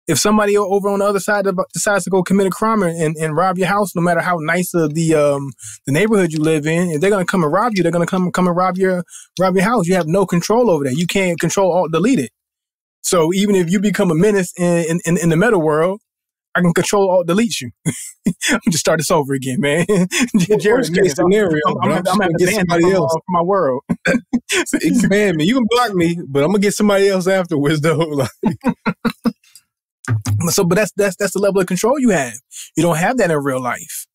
B: If somebody over on the other side decides to go commit a crime and rob your house, no matter how nice of the neighborhood you live in, if they're going to come and rob you, they're going to come and rob your house. You have no control over that. You can't control or delete it. So even if you become a menace in the meta world, I can control alt delete you. I'm just start this over again, man.
A: Worst case scenario, I'm gonna get somebody else
B: for my world.
A: Expand me. You can block me, but I'm gonna get somebody else afterwards, though.
B: But that's the level of control you have. You don't have that in real life,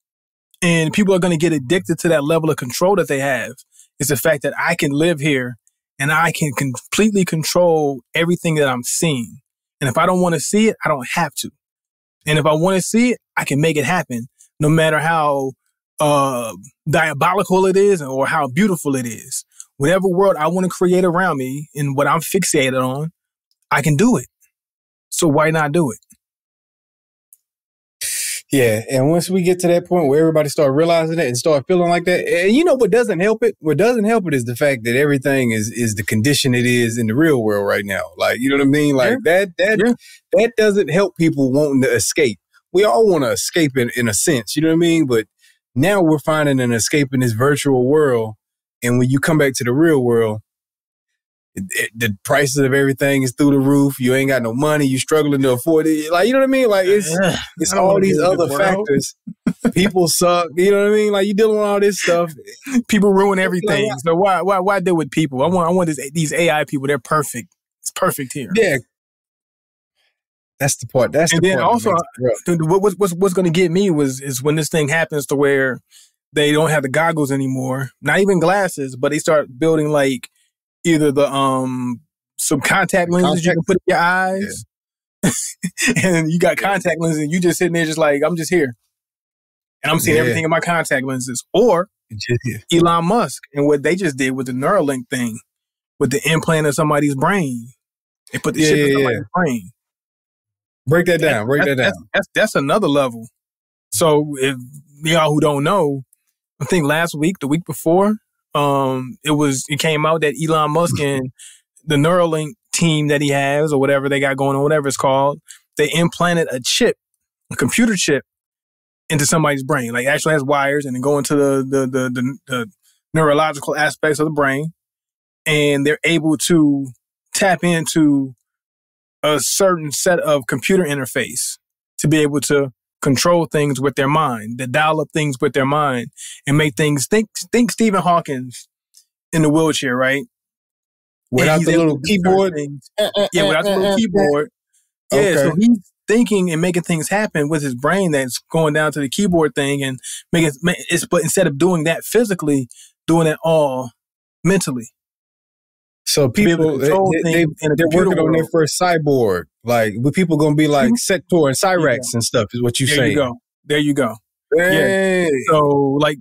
B: and people are gonna get addicted to that level of control that they have. It's the fact that I can live here and I can completely control everything that I'm seeing. And if I don't want to see it, I don't have to. And if I want to see it, I can make it happen, no matter how diabolical it is or how beautiful it is. Whatever world I want to create around me and what I'm fixated on, I can do it. So why not do it?
A: Yeah, and once we get to that point where everybody start realizing it and start feeling like that, and you know what doesn't help it? What doesn't help it is the fact that everything is the condition it is in the real world right now. Like, you know what I mean? Like that doesn't help people wanting to escape. We all want to escape in a sense, you know what I mean? But now we're finding an escape in this virtual world, and when you come back to the real world, the prices of everything is through the roof. You ain't got no money. You struggling to afford it. Like, you know what I mean? Like, it's all these other factors. People suck. You know what I mean? Like, you dealing with all this stuff.
B: People ruin everything. So why deal with people? I want these AI people. They're perfect. It's perfect here.
A: Yeah. That's the part. That's
B: and
A: the
B: then
A: part.
B: Also, what's going to get me is when this thing happens to where they don't have the goggles anymore, not even glasses, but they start building like either the some contact lenses you can put in your eyes, and you got contact lenses and you just sitting there just like, I'm just here. And I'm seeing everything in my contact lenses. Or Elon Musk and what they just did with the Neuralink thing, with the implant of somebody's brain. They put the shit in somebody's brain.
A: Break that down.
B: That's another level. So if y'all who don't know, I think the week before, it came out that Elon Musk and the Neuralink team that he has or whatever they got going on, whatever it's called, they implanted a computer chip into somebody's brain. Like, it actually has wires and then go into the neurological aspects of the brain. And they're able to tap into a certain set of computer interface to be able to control things with their mind, to dial up things with their mind and make things think Stephen Hawking's in the wheelchair, right?
A: Without the little keyboard?
B: Without the little keyboard. Yeah, so he's thinking and making things happen with his brain that's going down to the keyboard thing and but instead of doing that physically, doing it all mentally.
A: So people, they're working on their first cyborg. Like, people going to be like Sector and Cyrax and stuff is what you're saying.
B: There you go.
A: Hey.
B: Yeah. So, like,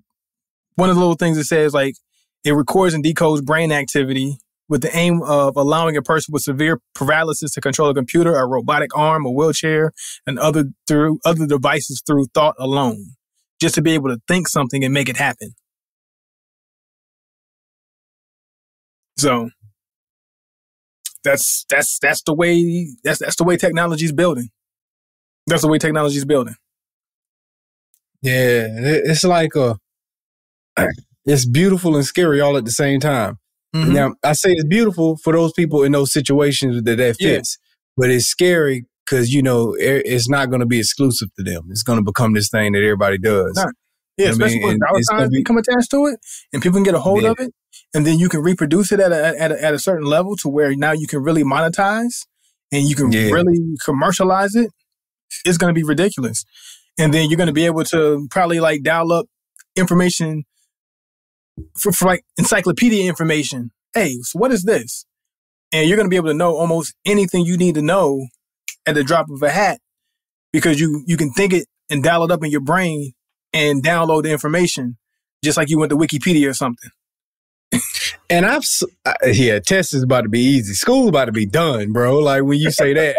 B: one of the little things it says, like, it records and decodes brain activity with the aim of allowing a person with severe paralysis to control a computer, a robotic arm, a wheelchair, and other devices through thought alone, just to be able to think something and make it happen. So that's the way technology's building. That's the way technology's building.
A: Yeah, it's like it's beautiful and scary all at the same time. Mm-hmm. Now, I say it's beautiful for those people in those situations that fits, but it's scary because, it's not going to be exclusive to them. It's going to become this thing that everybody does.
B: Yeah, especially when dollar become attached to it and people can get a hold of it, and then you can reproduce it at a certain level to where now you can really monetize and you can really commercialize it. It's going to be ridiculous. And then you're going to be able to probably like dial up information for like encyclopedia information. Hey, so what is this? And you're going to be able to know almost anything you need to know at the drop of a hat because you can think it and dial it up in your brain and download the information just like you went to Wikipedia or something.
A: And test is about to be easy. School's about to be done, bro. Like when you say that,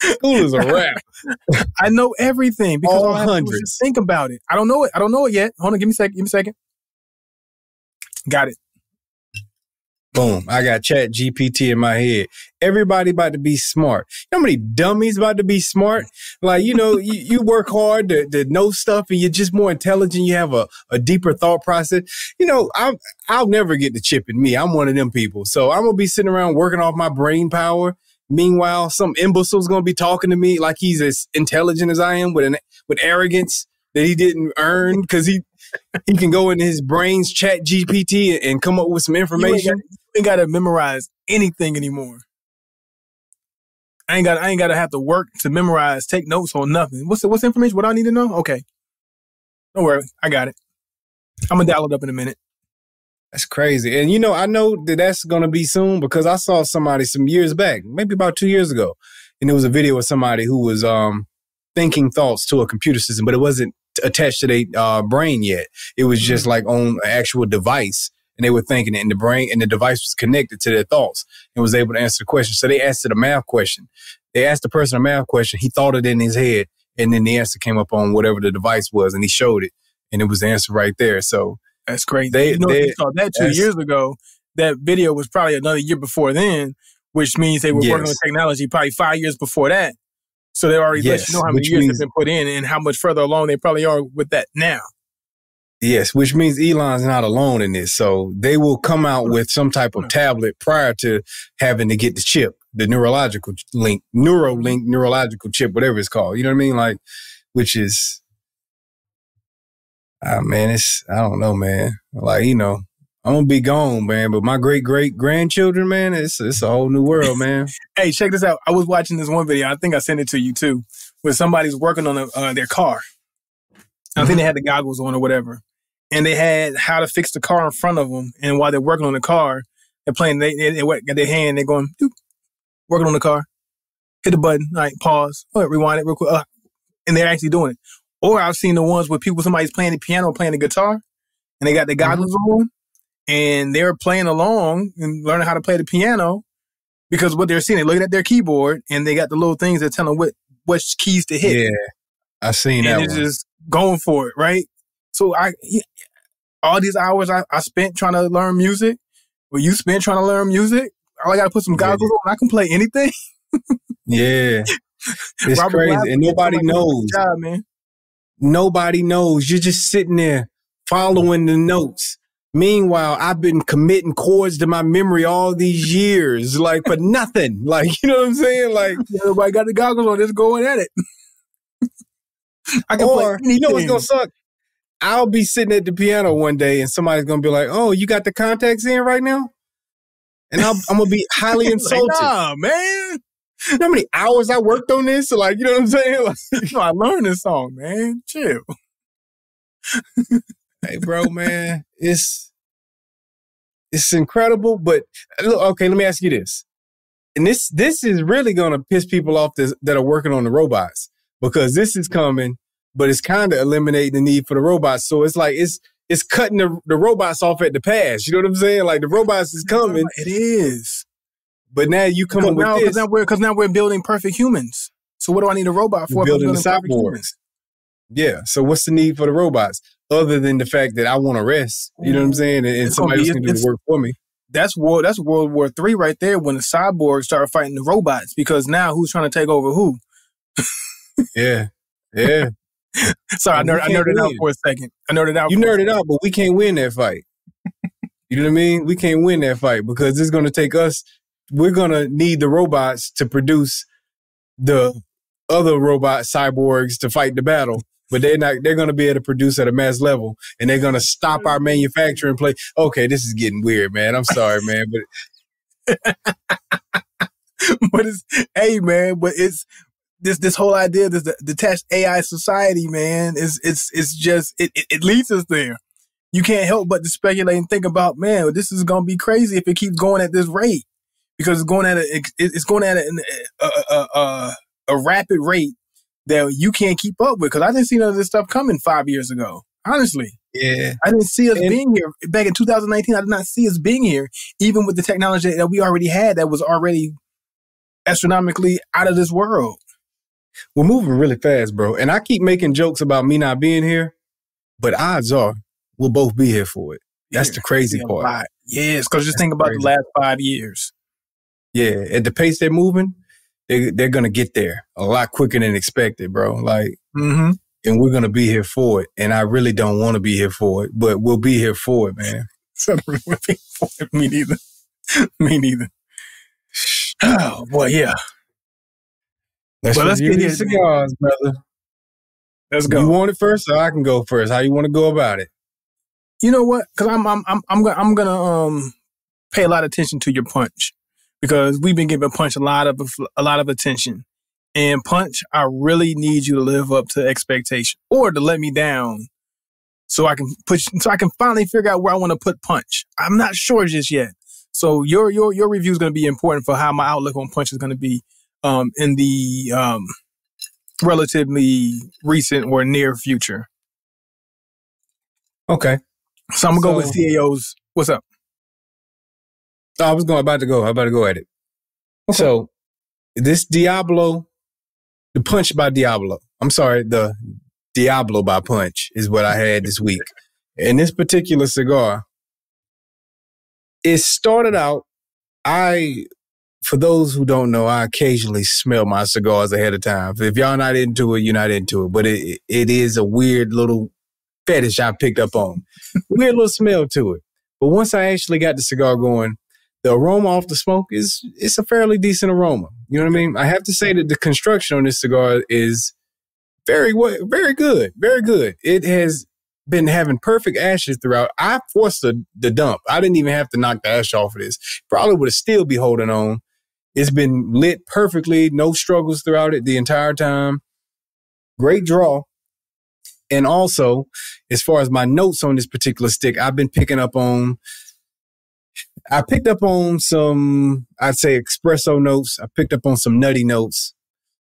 A: school is a wrap.
B: I know everything because
A: all hundreds.
B: Think about it. I don't know it. I don't know it yet. Hold on, give me a second. Got it.
A: Boom. I got Chat GPT in my head. Everybody about to be smart. You know how many dummies about to be smart? Like, you work hard to know stuff and you're just more intelligent. You have a deeper thought process. I'll never get the chip in me. I'm one of them people. So I'm going to be sitting around working off my brain power. Meanwhile, some imbecile's going to be talking to me like he's as intelligent as I am with arrogance that he didn't earn because he can go into his brain's Chat GPT and come up with some information.
B: You ain't got to memorize anything anymore. I ain't got to have to work to memorize, take notes on nothing. What's the information? What I need to know? Okay. Don't worry. I got it. I'm going to dial it up in a minute.
A: That's crazy. And, I know that's going to be soon because I saw somebody some years back, maybe about 2 years ago, and there was a video of somebody who was thinking thoughts to a computer system, but it wasn't attached to their brain yet. It was just like on an actual device. And they were thinking it in the brain, and the device was connected to their thoughts and was able to answer the question. So they asked it a math question. They asked the person a math question. He thought it in his head, and then the answer came up on whatever the device was, and he showed it, and it was the answer right there. So
B: that's crazy. If you saw that 2 years ago, that video was probably another year before then, which means they were working on technology probably 5 years before that. So they already let you know how many years have been put in and how much further along they probably are with that now.
A: Yes, which means Elon's not alone in this. So they will come out with some type of tablet prior to having to get the chip, the neurological chip, whatever it's called. You know what I mean? Like, which is, man, I don't know, man. Like, I'm going to be gone, man. But my great-great-grandchildren, man, it's a whole new world, man.
B: Hey, check this out. I was watching this one video. I think I sent it to you too, where somebody's working on their car. I think they had the goggles on or whatever. And they had how to fix the car in front of them. And while they're working on the car, they're playing, they got their hand, they're going, doop, working on the car. hit the button, like pause, rewind it real quick, and they're actually doing it. Or I've seen the ones where somebody's playing the piano, playing the guitar, and they got the goggles on, and they're playing along and learning how to play the piano because what they're seeing, they're looking at their keyboard, and they got the little things that tell them what keys to hit.
A: Yeah, I seen that one.
B: And it's just going for it, right? So all these hours I spent trying to learn music, or you spent trying to learn music, all I got to put some goggles on, I can play anything.
A: Yeah. It's Robert crazy. Black, and nobody knows.
B: Job, man.
A: Nobody knows. You're just sitting there following the notes. Meanwhile, I've been committing chords to my memory all these years, like for nothing. Like, you know what I'm saying? Like,
B: everybody got the goggles on, just going at it. I can play anything.
A: You know what's gonna suck? I'll be sitting at the piano one day and somebody's gonna be like, "Oh, you got the contacts in right now?" And I'm gonna be highly insulted.
B: Like, nah, man.
A: You know how many hours I worked on this? So like, you know what I'm saying? Like,
B: I learned this song, man. Chill.
A: Hey, bro, man, it's incredible. But okay, let me ask you this. And this is really gonna piss people off that are working on the robots, because this is coming, but it's kind of eliminating the need for the robots. So it's like it's cutting the robots off at the pass. You know what I'm saying? Like the robots is coming.
B: It is.
A: But now you come up with this.
B: Because now we're building perfect humans. So what do I need a robot for?
A: We're building the cyborgs. Yeah. So what's the need for the robots other than the fact that I want to rest? You know what I'm saying? And somebody else can do the work for me.
B: That's World War III right there, when the cyborgs started fighting the robots, because now who's trying to take over who?
A: Yeah. Yeah.
B: Sorry, I nerded out for a second.
A: You nerded out, but we can't win that fight. You know what I mean? We can't win that fight because it's going to take us. We're going to need the robots to produce the other robot cyborgs to fight the battle. But they're going to be able to produce at a mass level, and they're going to stop our manufacturing play. Okay, this is getting weird, man. I'm sorry, man. But
B: it's this whole idea, this detached AI society, man, it's just it leads us there. You can't help but to speculate and think about, man, this is gonna be crazy if it keeps going at this rate, because it's going at a rapid rate that you can't keep up with. Because I didn't see none of this stuff coming 5 years ago. Honestly,
A: yeah,
B: I didn't see us being here back in 2019. I did not see us being here, even with the technology that we already had that was already astronomically out of this world.
A: We're moving really fast, bro. And I keep making jokes about me not being here, but odds are we'll both be here for it. That's the crazy part.
B: Yes, because just think about the last 5 years.
A: Yeah, at the pace they're moving, they're going to get there a lot quicker than expected, bro. Like, and we're going to be here for it. And I really don't want to be here for it, but we'll be here for it, man.
B: Me neither. Me neither. Oh, boy, yeah.
A: Let's get these cigars, brother.
B: Let's go.
A: You want it first, or I can go first? How you want to go about it?
B: You know what? Because I'm gonna pay a lot of attention to your punch, because we've been giving Punch a lot of attention. And Punch, I really need you to live up to expectation, or to let me down, so I can finally figure out where I want to put Punch. I'm not sure just yet. So your review is going to be important for how my outlook on Punch is going to be in the relatively recent or near future.
A: Okay.
B: So I'm going to go with CAO's. What's up?
A: I was about to go at it. Okay. So this Diablo, the Punch by Diablo. I'm sorry, the Diablo by Punch is what I had this week. And this particular cigar, it started out, for those who don't know, I occasionally smell my cigars ahead of time. If y'all not into it, you're not into it. But it is a weird little fetish I picked up on. Weird little smell to it. But once I actually got the cigar going, the aroma off the smoke it's a fairly decent aroma. You know what I mean? I have to say that the construction on this cigar is very good. Very good. It has been having perfect ashes throughout. I forced the dump. I didn't even have to knock the ash off of this. Probably would have still be holding on. It's been lit perfectly. No struggles throughout it the entire time. Great draw. And also, as far as my notes on this particular stick, I've been picking up on, I picked up on some, I'd say, espresso notes. I picked up on some nutty notes,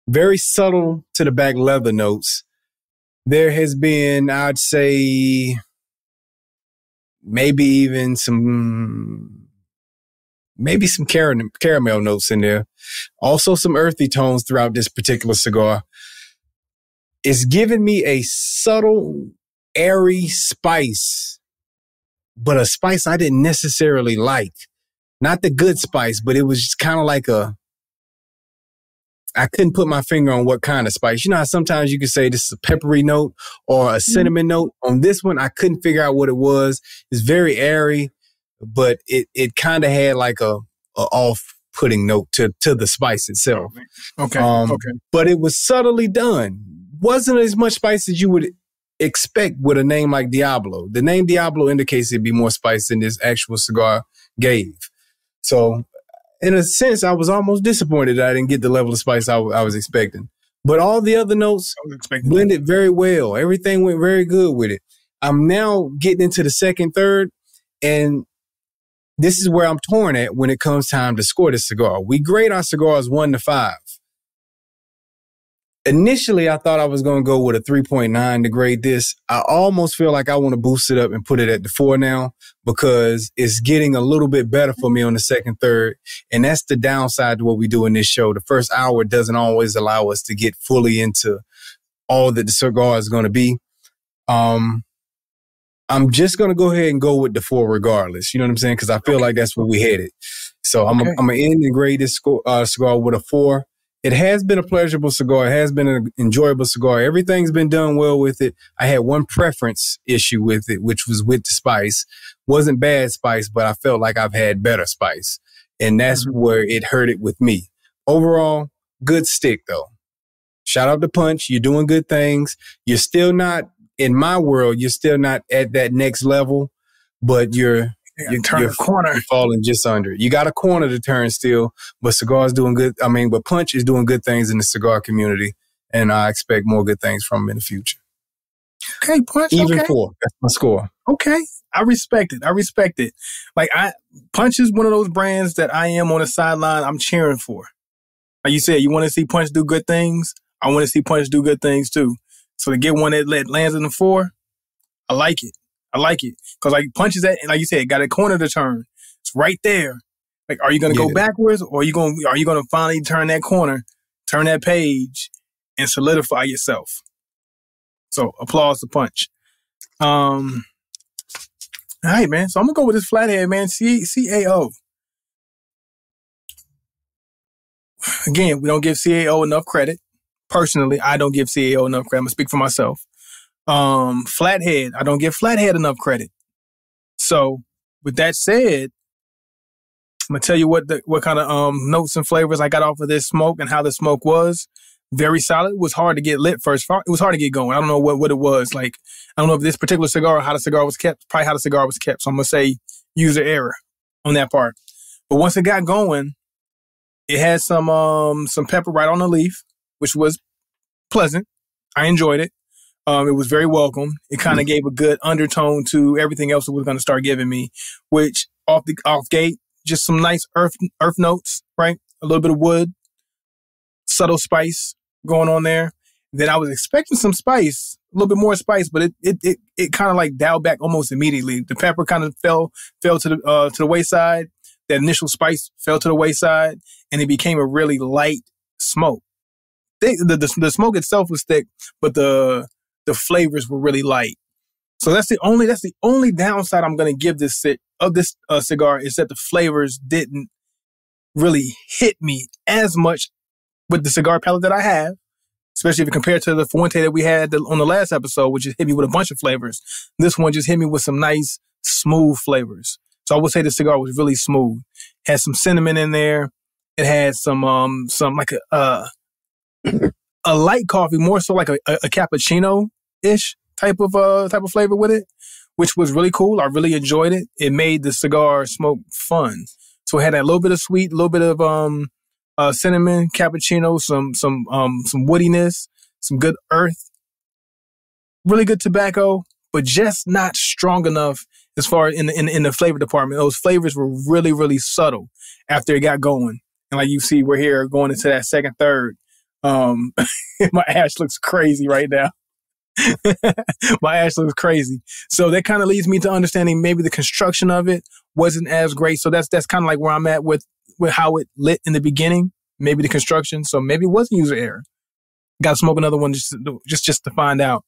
A: very subtle to the back leather notes. There has been, I'd say, maybe even some caramel notes in there. Also some earthy tones throughout this particular cigar. It's giving me a subtle, airy spice, but a spice I didn't necessarily like. Not the good spice, but it was just kind of like I couldn't put my finger on what kind of spice. You know how sometimes you can say this is a peppery note or a cinnamon note? On this one, I couldn't figure out what it was. It's very airy, but it kind of had like a off-putting note to the spice itself.
B: Okay.
A: But it was subtly done. Wasn't as much spice as you would expect with a name like Diablo. The name Diablo indicates it'd be more spice than this actual cigar gave. So in a sense, I was almost disappointed that I didn't get the level of spice I was expecting. But all the other notes blended very well. Everything went very good with it. I'm now getting into the second, third, and this is where I'm torn at when it comes time to score this cigar. We grade our cigars 1 to 5. Initially, I thought I was going to go with a 3.9 to grade this. I almost feel like I want to boost it up and put it at the 4 now because it's getting a little bit better for me on the second, third. And that's the downside to what we do in this show. The first hour doesn't always allow us to get fully into all that the cigar is going to be. I'm just going to go ahead and go with the 4 regardless. You know what I'm saying? Because I feel like that's where we headed. So I'm going to end and grade this cigar with a 4. It has been a pleasurable cigar. It has been an enjoyable cigar. Everything's been done well with it. I had one preference issue with it, which was with the spice. Wasn't bad spice, but I felt like I've had better spice. And that's where it hurt it with me. Overall, good stick, though. Shout out to Punch. You're doing good things. You're still not, in my world, you're still not at that next level, but you're falling just under it. You got a corner to turn still, but Cigar's doing good. But Punch is doing good things in the cigar community, and I expect more good things from him in the future.
B: Okay, Punch.
A: Even 4. That's my score.
B: Okay. I respect it. Like Punch is one of those brands that I am on the sideline. I'm cheering for. Like you said, you want to see Punch do good things. I want to see Punch do good things too. So to get one that lands in the 4, I like it. Because like Punch is like you said, got a corner to turn. It's right there. Like, are you going to go backwards, or are you going to finally turn that corner, turn that page, and solidify yourself? So applause to Punch. All right, man. So I'm gonna go with this Flathead, man. CAO. Again, we don't give CAO enough credit. Personally, I don't give CAO enough credit. I'm gonna speak for myself. Flathead, I don't give Flathead enough credit. So with that said, I'm gonna tell you what kind of notes and flavors I got off of this smoke and how the smoke was. Very solid. It was hard to get lit first. It was hard to get going. I don't know what it was. Like, I don't know if this particular cigar or how the cigar was kept. Probably how the cigar was kept. So I'm gonna say user error on that part. But once it got going, it had some pepper right on the leaf, which was pleasant. I enjoyed it. It was very welcome. It kind of gave a good undertone to everything else it was going to start giving me, which off gate, just some nice earth notes, right? A little bit of wood, subtle spice going on there. Then I was expecting some spice, a little bit more spice, but it kind of like dialed back almost immediately. The pepper kind of fell to the wayside. That initial spice fell to the wayside, and it became a really light smoke. The smoke itself was thick, but the flavors were really light. So that's the only downside I'm going to give this cigar is that the flavors didn't really hit me as much with the cigar palette that I have, especially if you compare it to the Fuente that we had on the last episode, which just hit me with a bunch of flavors. This one just hit me with some nice, smooth flavors. So I would say the cigar was really smooth. Had some cinnamon in there. It had some like a light coffee, more so like a cappuccino-ish type of flavor with it, which was really cool. I really enjoyed it. It made the cigar smoke fun. So it had that little bit of sweet, a little bit of cinnamon, cappuccino, some woodiness, some good earth, really good tobacco, but just not strong enough as far in the flavor department. Those flavors were really, really subtle after it got going. And like you see, we're here going into that second, third. My ash looks crazy right now. My ash looks crazy. So that kind of leads me to understanding maybe the construction of it wasn't as great. So that's kind of like where I'm at with how it lit in the beginning. Maybe the construction. So maybe it was user error. Got to smoke another one just to find out.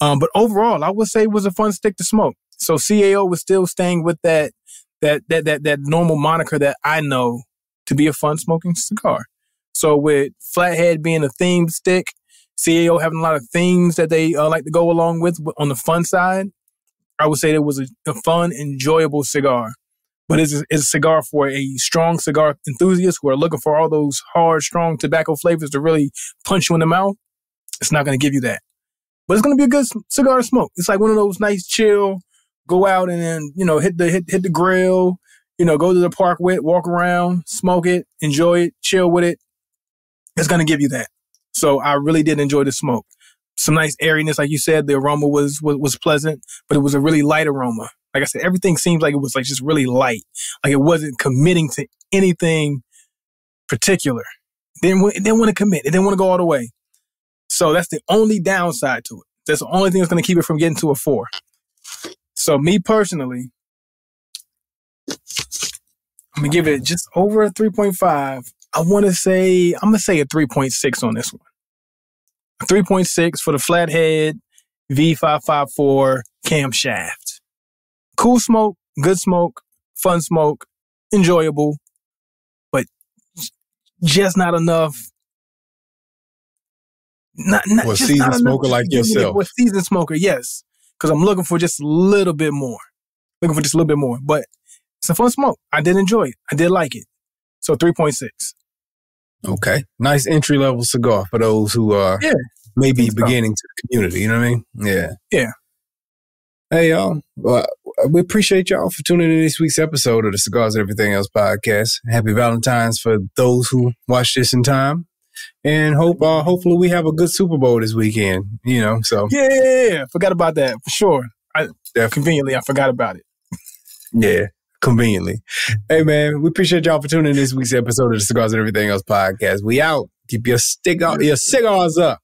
B: But overall, I would say it was a fun stick to smoke. So CAO was still staying with that normal moniker that I know to be a fun smoking cigar. So with Flathead being a themed stick, CAO having a lot of themes that they like to go along with on the fun side, I would say it was a fun, enjoyable cigar. But it's a cigar for a strong cigar enthusiast who are looking for all those hard, strong tobacco flavors to really punch you in the mouth. It's not going to give you that. But it's going to be a good cigar to smoke. It's like one of those nice, chill, go out and then, hit the grill, go to the park with, walk around, smoke it, enjoy it, chill with it. It's going to give you that. So I really did enjoy the smoke. Some nice airiness, like you said, the aroma was pleasant, but it was a really light aroma. Like I said, everything seemed like it was like just really light. Like it wasn't committing to anything particular. It didn't want to commit. It didn't want to go all the way. So that's the only downside to it. That's the only thing that's going to keep it from getting to a 4. So me personally, I'm going to give it just over a 3.5. I'm going to say a 3.6 on this one. A 3.6 for the Flathead V554 Camshaft. Cool smoke, good smoke, fun smoke, enjoyable, but just not enough.
A: For a seasoned smoker like yourself.
B: For a seasoned smoker, yes. Because I'm looking for just a little bit more. But it's a fun smoke. I did enjoy it. I did like it. So 3.6.
A: Okay. Nice entry-level cigar for those who are maybe beginning to the community. You know what I mean? Yeah.
B: Yeah.
A: Hey, y'all. We appreciate y'all for tuning in this week's episode of the Cigars and Everything Else podcast. Happy Valentine's for those who watch this in time. And hopefully we have a good Super Bowl this weekend, so.
B: Yeah. Forgot about that, for sure. Conveniently, I forgot about it.
A: Yeah, conveniently. Hey, man, we appreciate y'all for tuning in this week's episode of the Cigars and Everything Else podcast. We out. Keep your cigars up.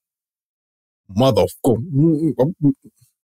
A: Motherfucker.